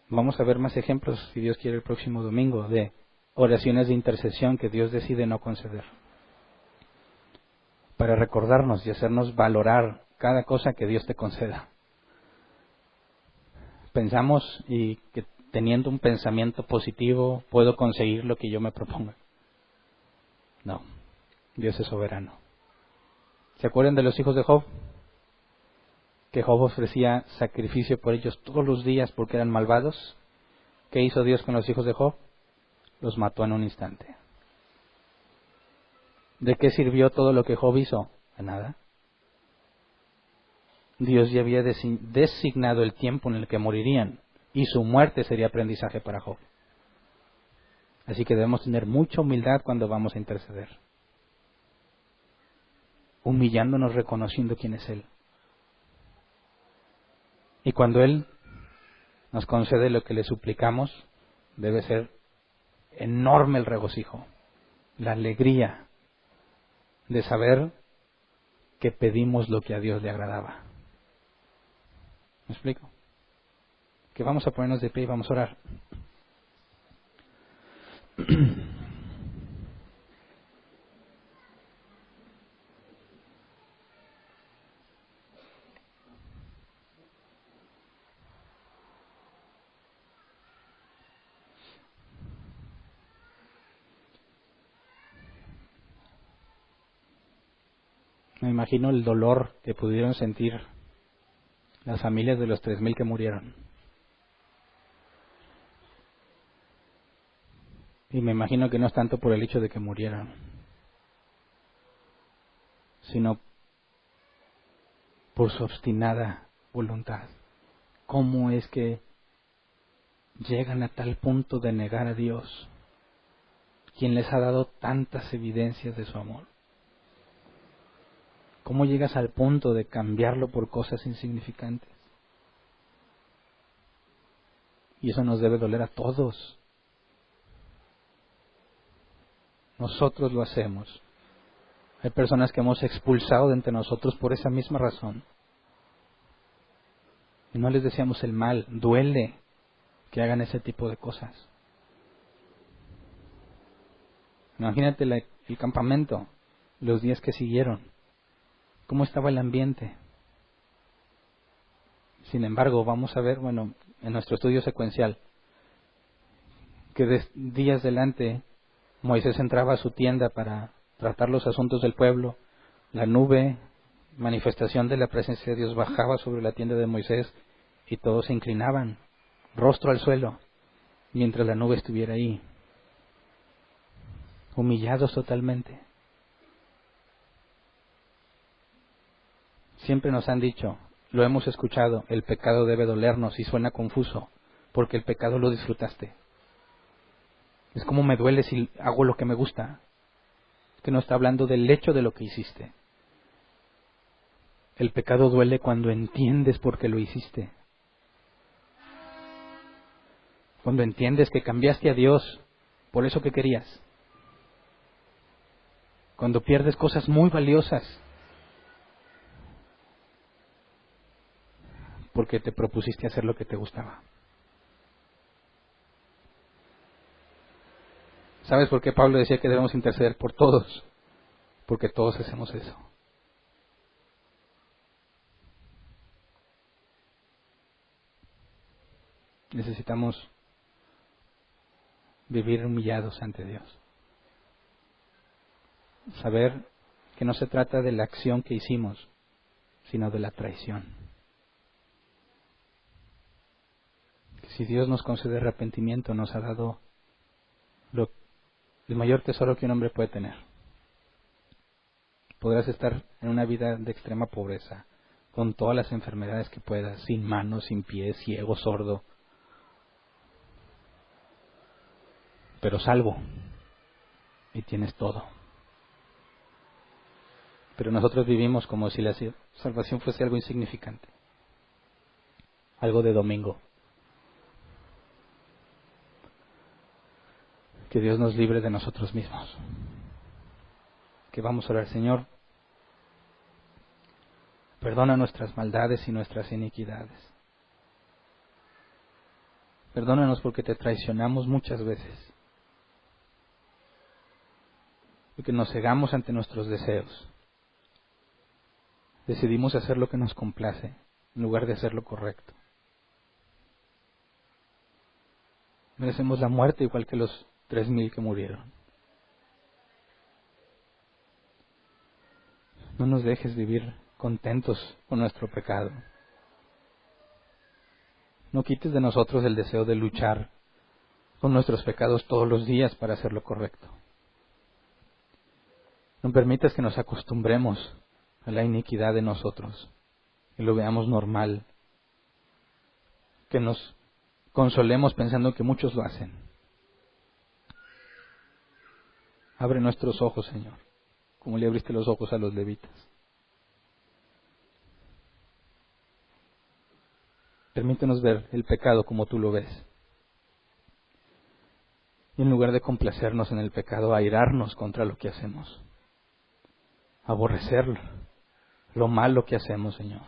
[SPEAKER 1] Vamos a ver más ejemplos, si Dios quiere, el próximo domingo, de oraciones de intercesión que Dios decide no conceder. Para recordarnos y hacernos valorar cada cosa que Dios te conceda. Pensamos y que teniendo un pensamiento positivo puedo conseguir lo que yo me proponga. No, Dios es soberano. ¿Se acuerdan de los hijos de Job? Que Job ofrecía sacrificio por ellos todos los días porque eran malvados. ¿Qué hizo Dios con los hijos de Job? Los mató en un instante. ¿De qué sirvió todo lo que Job hizo? De nada. Dios ya había designado el tiempo en el que morirían y su muerte sería aprendizaje para Job. Así que debemos tener mucha humildad cuando vamos a interceder. Humillándonos, reconociendo quién es Él. Y cuando Él nos concede lo que le suplicamos, debe ser enorme el regocijo, la alegría de saber que pedimos lo que a Dios le agradaba. ¿Me explico? Que vamos a ponernos de pie y vamos a orar. Me imagino el dolor que pudieron sentir las familias de los 3,000 que murieron. Y me imagino que no es tanto por el hecho de que murieran, sino por su obstinada voluntad. ¿Cómo es que llegan a tal punto de negar a Dios, quien les ha dado tantas evidencias de su amor? ¿Cómo llegas al punto de cambiarlo por cosas insignificantes? Y eso nos debe doler a todos. Nosotros lo hacemos. Hay personas que hemos expulsado de entre nosotros por esa misma razón. Y no les deseamos el mal. Duele que hagan ese tipo de cosas. Imagínate el campamento, los días que siguieron. ¿Cómo estaba el ambiente? Sin embargo, vamos a ver, en nuestro estudio secuencial, que de días adelante Moisés entraba a su tienda para tratar los asuntos del pueblo. La nube, manifestación de la presencia de Dios, bajaba sobre la tienda de Moisés y todos se inclinaban, rostro al suelo, mientras la nube estuviera ahí, humillados totalmente. Siempre nos han dicho, lo hemos escuchado, el pecado debe dolernos, y suena confuso, porque el pecado lo disfrutaste. Es como me duele si hago lo que me gusta. Que no está hablando del hecho de lo que hiciste. El pecado duele cuando entiendes por qué lo hiciste. Cuando entiendes que cambiaste a Dios por eso que querías. Cuando pierdes cosas muy valiosas porque te propusiste hacer lo que te gustaba. ¿Sabes por qué Pablo decía que debemos interceder por todos? Porque todos hacemos eso. Necesitamos vivir humillados ante Dios. Saber que no se trata de la acción que hicimos, sino de la traición. Si Dios nos concede arrepentimiento, nos ha dado el mayor tesoro que un hombre puede tener. Podrás estar en una vida de extrema pobreza, con todas las enfermedades que puedas, sin manos, sin pies, ciego, sordo, pero salvo, y tienes todo. Pero nosotros vivimos como si la salvación fuese algo insignificante, algo de domingo. Que Dios nos libre de nosotros mismos. Que vamos a orar, Señor, perdona nuestras maldades y nuestras iniquidades. Perdónanos porque te traicionamos muchas veces, porque nos cegamos ante nuestros deseos. Decidimos hacer lo que nos complace en lugar de hacer lo correcto. Merecemos la muerte igual que los 3,000 que murieron. No nos dejes vivir contentos con nuestro pecado. No quites de nosotros el deseo de luchar con nuestros pecados todos los días para hacer lo correcto. No permitas que nos acostumbremos a la iniquidad de nosotros, que lo veamos normal, que nos consolemos pensando que muchos lo hacen. Abre nuestros ojos, Señor, como le abriste los ojos a los levitas. Permítenos ver el pecado como tú lo ves. Y en lugar de complacernos en el pecado, airarnos contra lo que hacemos. Aborrecer lo malo que hacemos, Señor.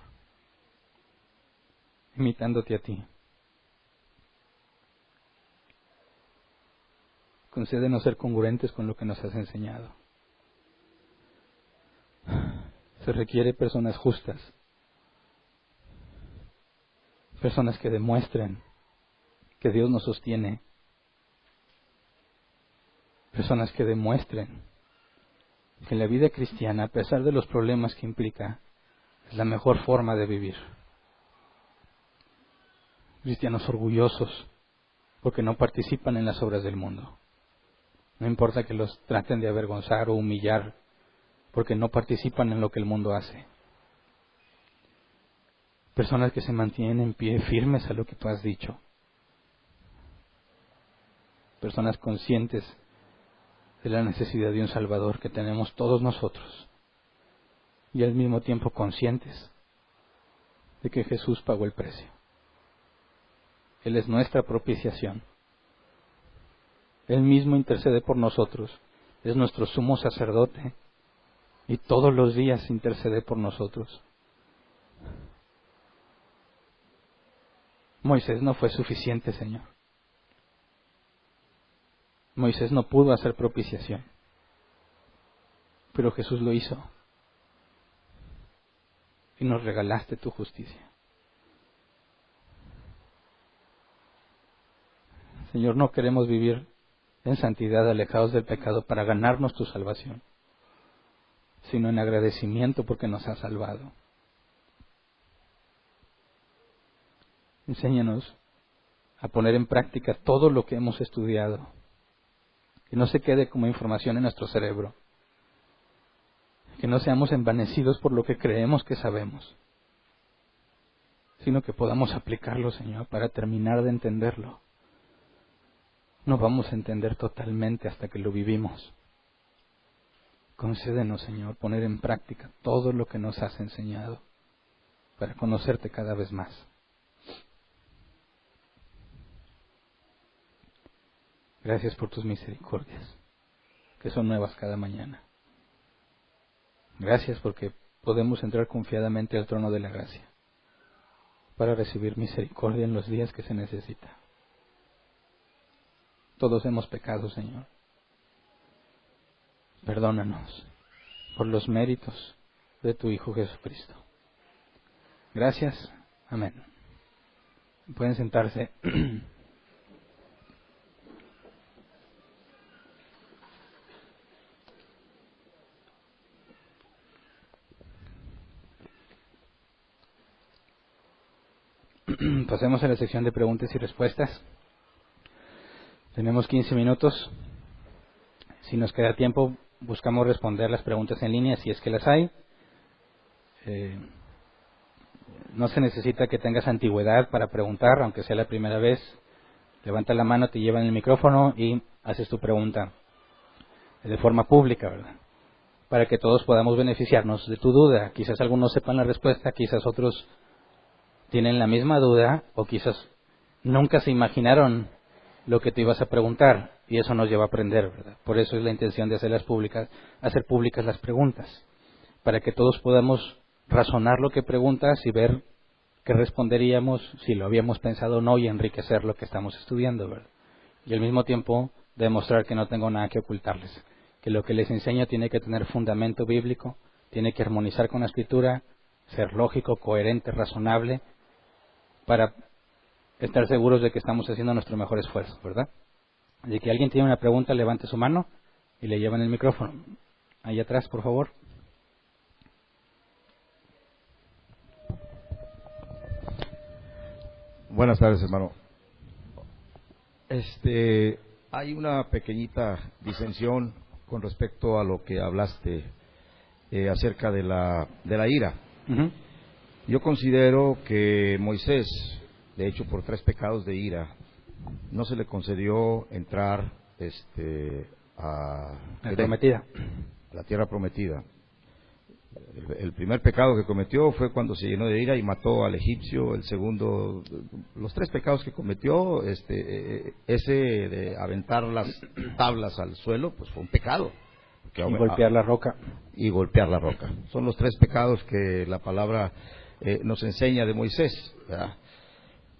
[SPEAKER 1] Imitándote a ti. Concédenos ser congruentes con lo que nos has enseñado. Se requiere personas justas. Personas que demuestren que Dios nos sostiene. Personas que demuestren que la vida cristiana, a pesar de los problemas que implica, es la mejor forma de vivir. Cristianos orgullosos porque no participan en las obras del mundo. No importa que los traten de avergonzar o humillar porque no participan en lo que el mundo hace. Personas que se mantienen en pie firmes a lo que tú has dicho. Personas conscientes de la necesidad de un Salvador que tenemos todos nosotros. Y al mismo tiempo conscientes de que Jesús pagó el precio. Él es nuestra propiciación. Él mismo intercede por nosotros. Es nuestro sumo sacerdote. Y todos los días intercede por nosotros. Moisés no fue suficiente, Señor. Moisés no pudo hacer propiciación. Pero Jesús lo hizo. Y nos regalaste tu justicia. Señor, no queremos vivir en santidad alejados del pecado para ganarnos tu salvación, sino en agradecimiento porque nos has salvado. Enséñanos a poner en práctica todo lo que hemos estudiado, que no se quede como información en nuestro cerebro, que no seamos envanecidos por lo que creemos que sabemos, sino que podamos aplicarlo, Señor, para terminar de entenderlo. No vamos a entender totalmente hasta que lo vivimos. Concédenos, Señor, poner en práctica todo lo que nos has enseñado para conocerte cada vez más. Gracias por tus misericordias, que son nuevas cada mañana. Gracias porque podemos entrar confiadamente al trono de la gracia para recibir misericordia en los días que se necesita. Todos hemos pecado, Señor. Perdónanos por los méritos de tu Hijo Jesucristo. Gracias. Amén. Pueden sentarse. Pasemos a la sección de preguntas y respuestas. Tenemos 15 minutos. Si nos queda tiempo, buscamos responder las preguntas en línea, si es que las hay. No se necesita que tengas antigüedad para preguntar, aunque sea la primera vez. Levanta la mano, te llevan el micrófono y haces tu pregunta de forma pública, ¿verdad? Para que todos podamos beneficiarnos de tu duda. Quizás algunos sepan la respuesta, quizás otros tienen la misma duda, o quizás nunca se imaginaron lo que te ibas a preguntar, y eso nos lleva a aprender, ¿verdad? Por eso es la intención de hacer públicas las preguntas, para que todos podamos razonar lo que preguntas y ver qué responderíamos, si lo habíamos pensado o no, y enriquecer lo que estamos estudiando, ¿verdad? Y al mismo tiempo demostrar que no tengo nada que ocultarles, que lo que les enseño tiene que tener fundamento bíblico, tiene que armonizar con la Escritura, ser lógico, coherente, razonable, para estar seguros de que estamos haciendo nuestro mejor esfuerzo, ¿verdad? De que alguien tiene una pregunta, levante su mano y le llevan el micrófono. Ahí atrás, por favor.
[SPEAKER 2] Buenas tardes, hermano. Hay una pequeñita disensión con respecto a lo que hablaste acerca de la ira.
[SPEAKER 1] Uh-huh.
[SPEAKER 2] Yo considero que Moisés, de hecho por 3 pecados de ira, no se le concedió entrar a la tierra prometida. El primer pecado que cometió fue cuando se llenó de ira y mató al egipcio. El segundo, los 3 pecados que cometió, ese de aventar las tablas al suelo, pues fue un pecado.
[SPEAKER 1] Y golpear la roca.
[SPEAKER 2] Y golpear la roca. Son los 3 pecados que la palabra nos enseña de Moisés, ¿verdad?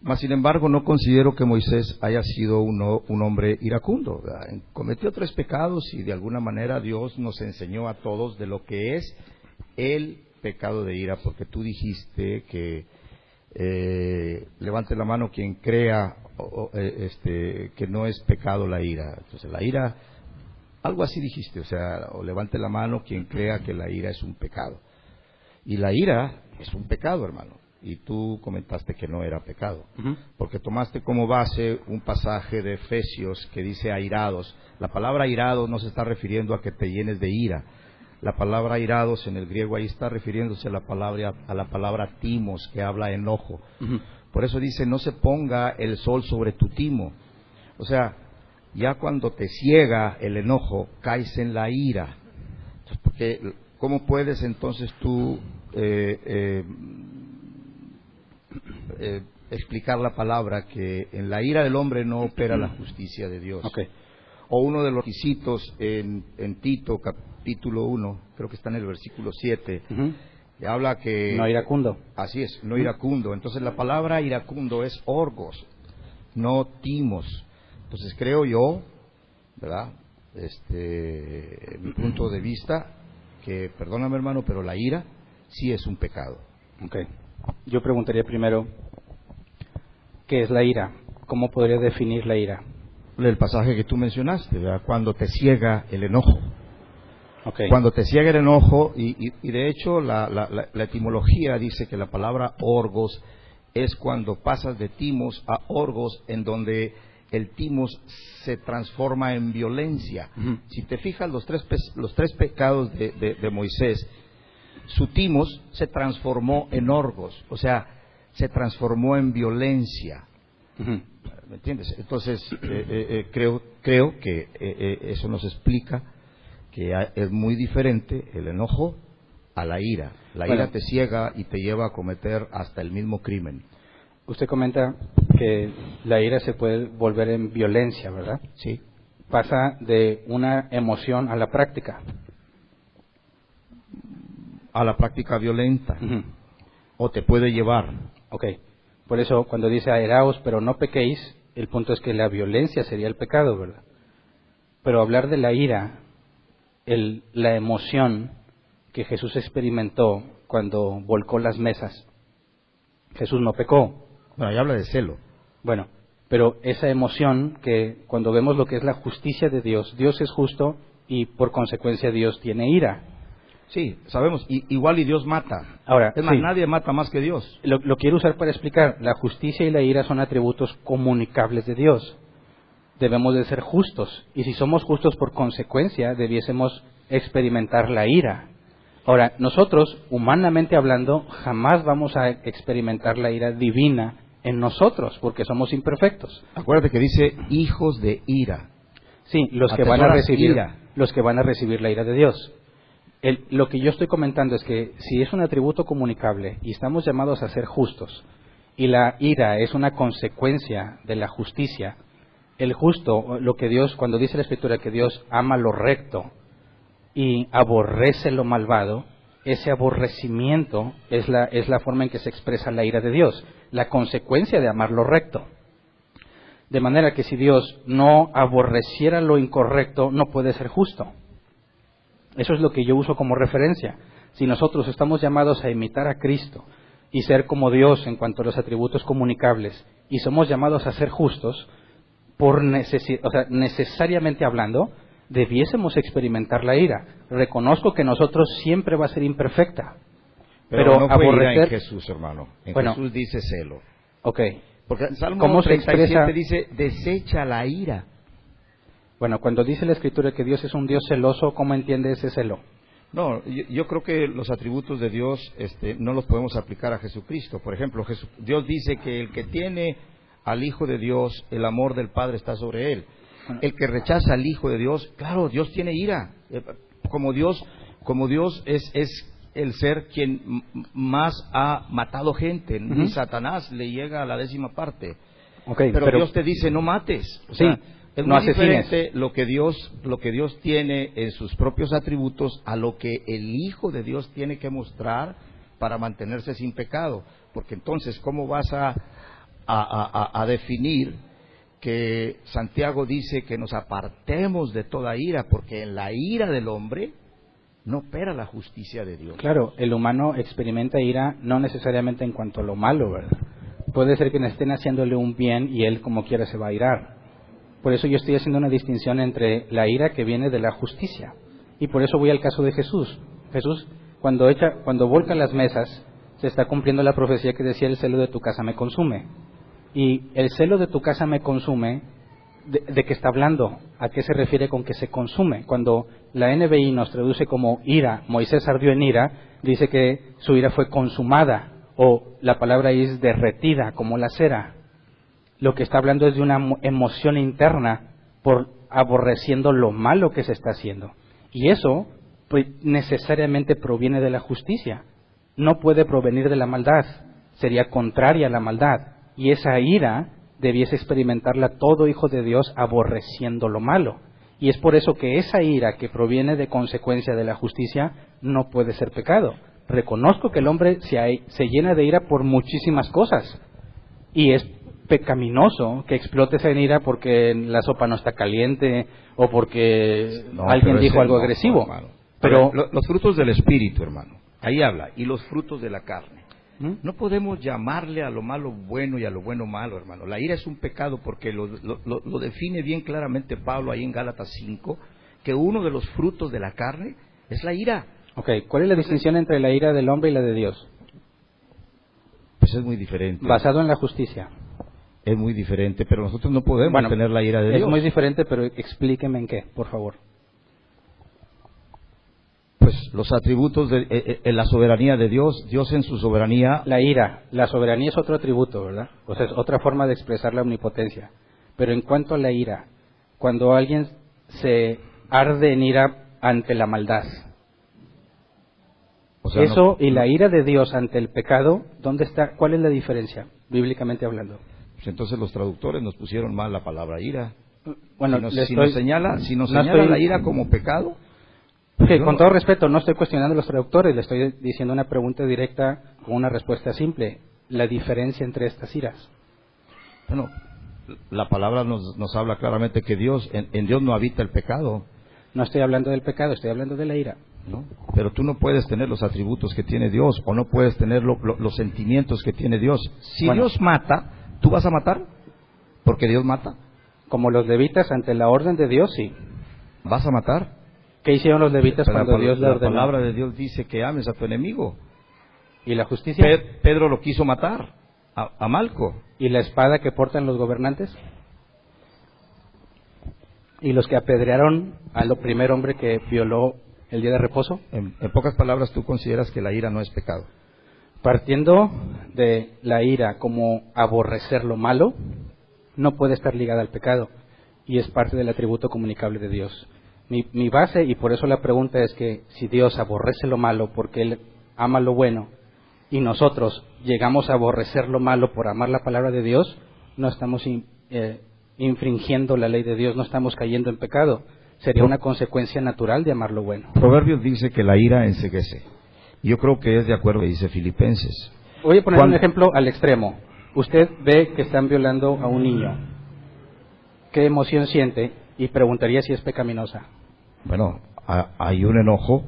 [SPEAKER 2] Mas, sin embargo, no considero que Moisés haya sido un hombre iracundo, ¿verdad? Cometió 3 pecados y de alguna manera Dios nos enseñó a todos de lo que es el pecado de ira, porque tú dijiste que levante la mano quien crea que no es pecado la ira. Entonces la ira, algo así dijiste, o levante la mano quien crea que la ira es un pecado. Y la ira es un pecado, hermano. Y tú comentaste que no era pecado,
[SPEAKER 1] uh-huh,
[SPEAKER 2] porque tomaste como base un pasaje de Efesios que dice airados. La palabra airado no se está refiriendo a que te llenes de ira. La palabra airados en el griego ahí está refiriéndose a la palabra timos, que habla enojo.
[SPEAKER 1] uh-huh.
[SPEAKER 2] Por eso dice, no se ponga el sol sobre tu timo. O sea, ya cuando te ciega el enojo, caes en la ira. Entonces, porque, ¿cómo puedes entonces tú explicar la palabra que en la ira del hombre no opera la justicia de Dios?
[SPEAKER 1] Okay.
[SPEAKER 2] O uno de los requisitos en Tito, capítulo 1, creo que está en el versículo 7,
[SPEAKER 1] uh-huh,
[SPEAKER 2] que habla que...
[SPEAKER 1] no iracundo.
[SPEAKER 2] Así es, no iracundo. Entonces la palabra iracundo es orgos, no timos. Entonces creo yo, ¿verdad? Mi punto de vista, que, perdóname hermano, pero la ira sí es un pecado.
[SPEAKER 1] Okay. Yo preguntaría primero, ¿qué es la ira? ¿Cómo podría definir la ira?
[SPEAKER 2] El pasaje que tú mencionaste, ¿verdad? Cuando te ciega el enojo.
[SPEAKER 1] Okay.
[SPEAKER 2] Cuando te ciega el enojo, y de hecho la etimología dice que la palabra orgos es cuando pasas de timos a orgos, en donde el timos se transforma en violencia.
[SPEAKER 1] Uh-huh.
[SPEAKER 2] Si te fijas, los tres pecados de Moisés, su timos se transformó en orgos, o sea, se transformó en violencia.
[SPEAKER 1] Uh-huh.
[SPEAKER 2] ¿Me entiendes? Entonces, creo que eso nos explica que es muy diferente el enojo a la ira. La ira te ciega y te lleva a cometer hasta el mismo crimen.
[SPEAKER 1] Usted comenta que la ira se puede volver en violencia, ¿verdad?
[SPEAKER 2] Sí.
[SPEAKER 1] Pasa de una emoción a la práctica.
[SPEAKER 2] A la práctica violenta.
[SPEAKER 1] Uh-huh.
[SPEAKER 2] O te puede llevar.
[SPEAKER 1] Ok. Por eso cuando dice airaos pero no pequéis, el punto es que la violencia sería el pecado, ¿verdad? Pero hablar de la ira, la emoción que Jesús experimentó cuando volcó las mesas, Jesús no pecó.
[SPEAKER 2] Bueno, ahí habla de celo.
[SPEAKER 1] Bueno, pero esa emoción que cuando vemos lo que es la justicia de Dios, Dios es justo y por consecuencia Dios tiene ira.
[SPEAKER 2] Sí, sabemos, igual y Dios mata.
[SPEAKER 1] Ahora,
[SPEAKER 2] es más,
[SPEAKER 1] sí,
[SPEAKER 2] nadie mata más que Dios.
[SPEAKER 1] Lo quiero usar para explicar. La justicia y la ira son atributos comunicables de Dios. Debemos de ser justos. Y si somos justos por consecuencia, debiésemos experimentar la ira. Ahora, nosotros, humanamente hablando, jamás vamos a experimentar la ira divina en nosotros, porque somos imperfectos.
[SPEAKER 2] Acuérdate que dice hijos de ira.
[SPEAKER 1] Sí, los que van a recibir la ira de Dios. Lo que yo estoy comentando es que si es un atributo comunicable y estamos llamados a ser justos, y la ira es una consecuencia de la justicia, el justo, lo que Dios, cuando dice la Escritura que Dios ama lo recto y aborrece lo malvado, ese aborrecimiento es la forma en que se expresa la ira de Dios, la consecuencia de amar lo recto. De manera que si Dios no aborreciera lo incorrecto, no puede ser justo. Eso es lo que yo uso como referencia. Si nosotros estamos llamados a imitar a Cristo y ser como Dios en cuanto a los atributos comunicables, y somos llamados a ser justos, necesariamente hablando, debiésemos experimentar la ira. Reconozco que nosotros siempre va a ser imperfecta.
[SPEAKER 2] Pero no fue ira en Jesús, hermano. Jesús dice celo.
[SPEAKER 1] Ok.
[SPEAKER 2] Porque en Salmo
[SPEAKER 1] ¿Cómo
[SPEAKER 2] 37
[SPEAKER 1] se expresa?
[SPEAKER 2] Dice, desecha la ira.
[SPEAKER 1] Bueno, cuando dice la Escritura que Dios es un Dios celoso, ¿cómo entiende ese celo?
[SPEAKER 2] No, yo creo que los atributos de Dios no los podemos aplicar a Jesucristo. Por ejemplo, Dios dice que el que tiene al Hijo de Dios, el amor del Padre está sobre él. El que rechaza al Hijo de Dios, claro, Dios tiene ira. Como Dios es el ser quien más ha matado gente. Ni Satanás le llega a la 10ª parte.
[SPEAKER 1] Okay,
[SPEAKER 2] pero Dios te dice, no mates. O sea, es muy diferente lo que Dios tiene en sus propios atributos a lo que el Hijo de Dios tiene que mostrar para mantenerse sin pecado. Porque entonces, ¿cómo vas a definir que Santiago dice que nos apartemos de toda ira? Porque en la ira del hombre no opera la justicia de Dios.
[SPEAKER 1] Claro, el humano experimenta ira no necesariamente en cuanto a lo malo, ¿verdad? Puede ser que estén haciéndole un bien y él como quiera se va a irar. Por eso yo estoy haciendo una distinción entre la ira que viene de la justicia. Y por eso voy al caso de Jesús. Jesús, cuando volca las mesas, se está cumpliendo la profecía que decía: el celo de tu casa me consume. Y el celo de tu casa me consume, ¿de qué está hablando? ¿A qué se refiere con que se consume? Cuando la NBI nos traduce como ira, Moisés ardió en ira, dice que su ira fue consumada, o la palabra es derretida, como la cera. Lo que está hablando es de una emoción interna por aborreciendo lo malo que se está haciendo. Y eso pues, necesariamente proviene de la justicia. No puede provenir de la maldad. Sería contraria a la maldad. Y esa ira debiese experimentarla todo hijo de Dios aborreciendo lo malo. Y es por eso que esa ira que proviene de consecuencia de la justicia no puede ser pecado. Reconozco que el hombre se llena de ira por muchísimas cosas. Y es pecaminoso que explote esa ira porque la sopa no está caliente o porque alguien dijo algo agresivo.
[SPEAKER 2] Pero los frutos del Espíritu, hermano, ahí habla, y los frutos de la carne. No podemos llamarle a lo malo bueno y a lo bueno malo, hermano. La ira es un pecado porque lo define bien claramente Pablo ahí en Gálatas 5, que uno de los frutos de la carne es la ira.
[SPEAKER 1] Okay, ¿cuál es la distinción entre la ira del hombre y la de Dios?
[SPEAKER 2] Pues es muy diferente.
[SPEAKER 1] Basado en la justicia.
[SPEAKER 2] Es muy diferente, pero nosotros no podemos tener la ira de Dios.
[SPEAKER 1] Es muy diferente, pero explíqueme en qué, por favor.
[SPEAKER 2] Pues los atributos de la soberanía de Dios, Dios en su soberanía.
[SPEAKER 1] La soberanía es otro atributo, ¿verdad? O sea, es otra forma de expresar la omnipotencia. Pero en cuanto a la ira, cuando alguien se arde en ira ante la maldad, y la ira de Dios ante el pecado, ¿dónde está? ¿Cuál es la diferencia, bíblicamente hablando?
[SPEAKER 2] Pues entonces los traductores nos pusieron mal la palabra ira.
[SPEAKER 1] Bueno,
[SPEAKER 2] si nos señala la ira como pecado.
[SPEAKER 1] Con todo respeto, no estoy cuestionando a los traductores, le estoy diciendo una pregunta directa con una respuesta simple. la diferencia entre estas iras?
[SPEAKER 2] Bueno, la palabra nos habla claramente que Dios, en Dios no habita el pecado.
[SPEAKER 1] No estoy hablando del pecado, estoy hablando de la ira.
[SPEAKER 2] ¿No? Pero tú no puedes tener los atributos que tiene Dios, o no puedes tener los sentimientos que tiene Dios. Si Dios mata, ¿tú vas a matar? ¿Porque Dios mata?
[SPEAKER 1] Como los levitas ante la orden de Dios, sí.
[SPEAKER 2] ¿Vas a matar?
[SPEAKER 1] ¿Qué hicieron los levitas cuando Dios le ordenó?
[SPEAKER 2] La palabra de Dios dice que ames a tu enemigo.
[SPEAKER 1] ¿Y la justicia?
[SPEAKER 2] Pedro lo quiso matar, a Malco.
[SPEAKER 1] ¿Y la espada que portan los gobernantes? ¿Y los que apedrearon al primer hombre que violó el día de reposo?
[SPEAKER 2] En pocas palabras, tú consideras que la ira no es pecado.
[SPEAKER 1] Partiendo de la ira como aborrecer lo malo, no puede estar ligada al pecado, y es parte del atributo comunicable de Dios. Mi base, y por eso la pregunta es que si Dios aborrece lo malo porque Él ama lo bueno, y nosotros llegamos a aborrecer lo malo por amar la palabra de Dios, no estamos infringiendo la ley de Dios, no estamos cayendo en pecado. Sería una consecuencia natural de amar lo bueno.
[SPEAKER 2] Proverbios dice que la ira enceguece. Yo creo que es de acuerdo, dice Filipenses.
[SPEAKER 1] Voy a poner un ejemplo al extremo. Usted ve que están violando a un niño. ¿Qué emoción siente? Y preguntaría si es pecaminosa.
[SPEAKER 2] Bueno, hay un enojo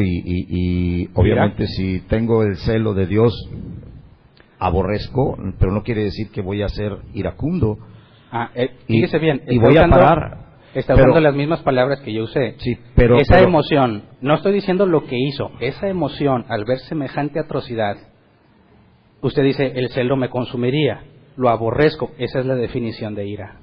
[SPEAKER 2] y obviamente si tengo el celo de Dios, aborrezco, pero no quiere decir que voy a ser iracundo.
[SPEAKER 1] Fíjese bien.
[SPEAKER 2] Y voy a parar.
[SPEAKER 1] Está usando las mismas palabras que yo usé.
[SPEAKER 2] Sí, pero
[SPEAKER 1] emoción, no estoy diciendo lo que hizo, esa emoción al ver semejante atrocidad, usted dice, el celo me consumiría, lo aborrezco, esa es la definición de ira.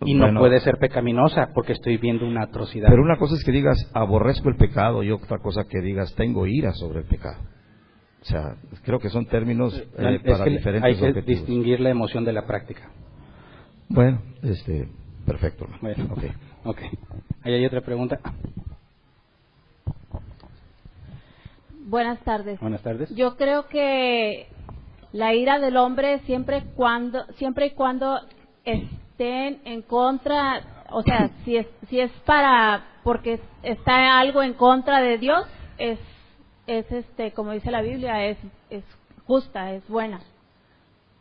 [SPEAKER 1] Y no puede ser pecaminosa porque estoy viendo una atrocidad.
[SPEAKER 2] Pero una cosa es que digas, aborrezco el pecado, y otra cosa que digas, tengo ira sobre el pecado. O sea, creo que son términos para diferentes objetivos.
[SPEAKER 1] Hay que distinguir la emoción de la práctica.
[SPEAKER 2] Bueno, perfecto.
[SPEAKER 1] Bueno, okay. ¿Ahí hay otra pregunta?
[SPEAKER 3] Buenas tardes.
[SPEAKER 1] Buenas tardes.
[SPEAKER 3] Yo creo que la ira del hombre siempre y cuando estén en contra, o sea, si es porque está algo en contra de Dios, es como dice la Biblia, es justa, es buena.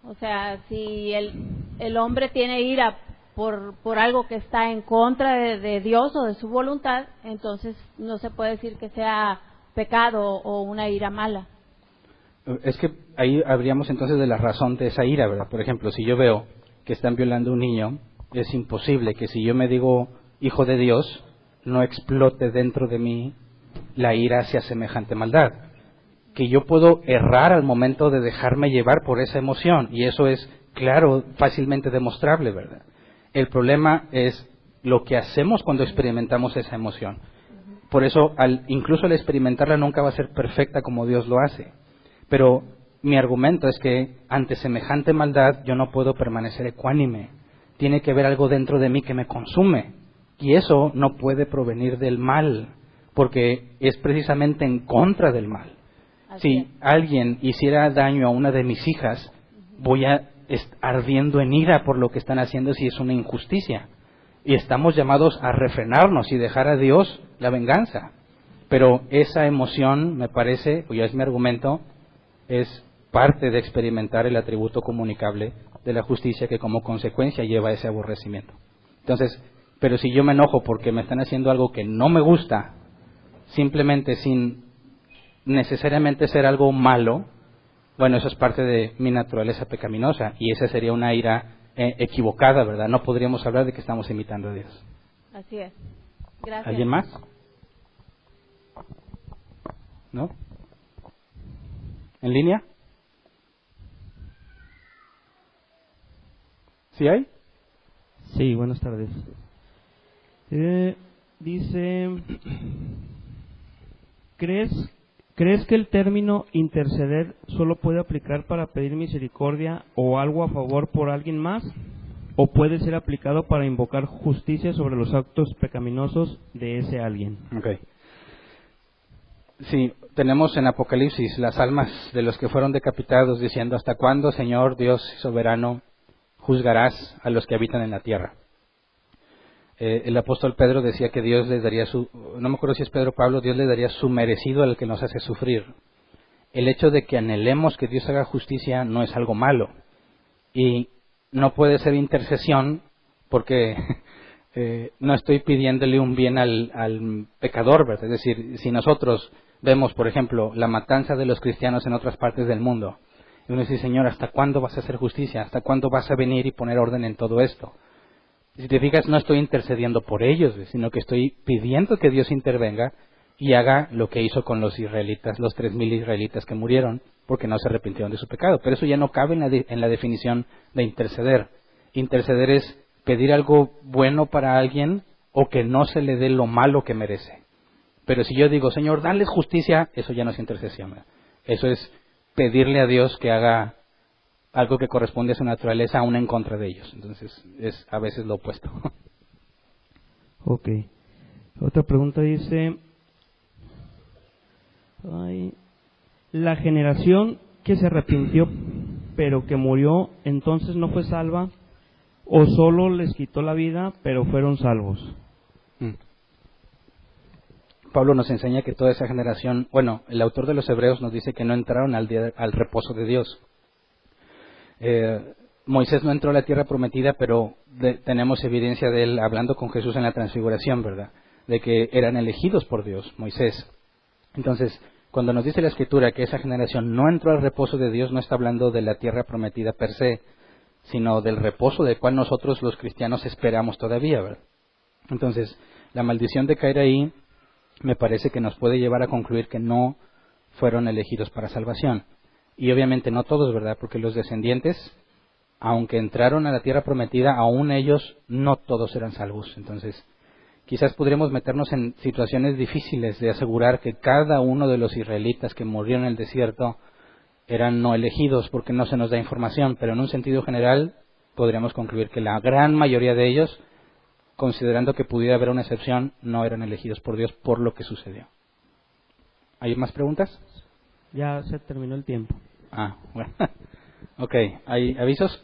[SPEAKER 3] O sea, si el hombre tiene ira por algo que está en contra de Dios o de su voluntad, entonces no se puede decir que sea pecado o una ira mala.
[SPEAKER 1] Es que ahí habríamos entonces de la razón de esa ira, ¿verdad? Por ejemplo, si yo veo que están violando a un niño, es imposible que si yo me digo hijo de Dios, no explote dentro de mí la ira hacia semejante maldad. Que yo puedo errar al momento de dejarme llevar por esa emoción, y eso es, claro, fácilmente demostrable, ¿verdad? El problema es lo que hacemos cuando experimentamos esa emoción. Por eso, incluso al experimentarla nunca va a ser perfecta como Dios lo hace. Pero mi argumento es que ante semejante maldad yo no puedo permanecer ecuánime. Tiene que haber algo dentro de mí que me consume. Y eso no puede provenir del mal, porque es precisamente en contra del mal. Si alguien hiciera daño a una de mis hijas, voy a ardiendo en ira por lo que están haciendo si es una injusticia. Y estamos llamados a refrenarnos y dejar a Dios la venganza. Pero esa emoción, me parece, o ya es mi argumento, es parte de experimentar el atributo comunicable de la justicia que como consecuencia lleva a ese aborrecimiento. Entonces, pero si yo me enojo porque me están haciendo algo que no me gusta, simplemente sin necesariamente ser algo malo, bueno, eso es parte de mi naturaleza pecaminosa, y esa sería una ira equivocada, ¿verdad? No podríamos hablar de que estamos imitando a Dios.
[SPEAKER 3] Así es. Gracias.
[SPEAKER 1] ¿Alguien más? ¿No? ¿En línea? ¿Sí hay?
[SPEAKER 4] Sí, buenas tardes. Dice, ¿crees que el término interceder solo puede aplicar para pedir misericordia o algo a favor por alguien más? ¿O puede ser aplicado para invocar justicia sobre los actos pecaminosos de ese alguien?
[SPEAKER 1] Okay. Sí, tenemos en Apocalipsis las almas de los que fueron decapitados diciendo, ¿hasta cuándo, Señor Dios soberano, juzgarás a los que habitan en la tierra? El apóstol Pedro decía que Dios les daría no me acuerdo si es Pedro o Pablo, Dios le daría su merecido al que nos hace sufrir. el hecho de que anhelemos que Dios haga justicia no es algo malo. Y no puede ser intercesión porque no estoy pidiéndole un bien al pecador, ¿verdad? Es decir, si nosotros vemos, por ejemplo, la matanza de los cristianos en otras partes del mundo, y uno dice, Señor, ¿hasta cuándo vas a hacer justicia? ¿Hasta cuándo vas a venir y poner orden en todo esto? Si te fijas, no estoy intercediendo por ellos, sino que estoy pidiendo que Dios intervenga y haga lo que hizo con los israelitas, los 3,000 israelitas que murieron, porque no se arrepintieron de su pecado. Pero eso ya no cabe en la definición de interceder. Interceder es pedir algo bueno para alguien o que no se le dé lo malo que merece. Pero si yo digo, Señor, dale justicia, eso ya no es intercesión. Eso es pedirle a Dios que haga algo que corresponde a su naturaleza, aún en contra de ellos. Entonces, es a veces lo opuesto.
[SPEAKER 4] Ok. Otra pregunta dice, la generación que se arrepintió pero que murió, entonces no fue salva, o solo les quitó la vida pero fueron salvos.
[SPEAKER 1] Pablo nos enseña que toda esa generación, bueno, el autor de los Hebreos nos dice que no entraron al reposo de Dios. Moisés no entró a la tierra prometida, pero tenemos evidencia de él hablando con Jesús en la transfiguración, ¿verdad? De que eran elegidos por Dios, Moisés. Entonces, cuando nos dice la Escritura que esa generación no entró al reposo de Dios, no está hablando de la tierra prometida per se, sino del reposo del cual nosotros los cristianos esperamos todavía, ¿verdad? Entonces, la maldición de caer ahí me parece que nos puede llevar a concluir que no fueron elegidos para salvación. Y obviamente no todos, ¿verdad? Porque los descendientes, aunque entraron a la tierra prometida, aún ellos no todos eran salvos. Entonces, quizás podríamos meternos en situaciones difíciles de asegurar que cada uno de los israelitas que murieron en el desierto eran no elegidos, porque no se nos da información, pero en un sentido general podríamos concluir que la gran mayoría de ellos, considerando que pudiera haber una excepción, no eran elegidos por Dios por lo que sucedió. ¿Hay más preguntas?
[SPEAKER 4] Ya se terminó el tiempo.
[SPEAKER 1] Bueno. Ok, ¿hay avisos?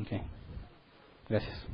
[SPEAKER 1] Ok, gracias.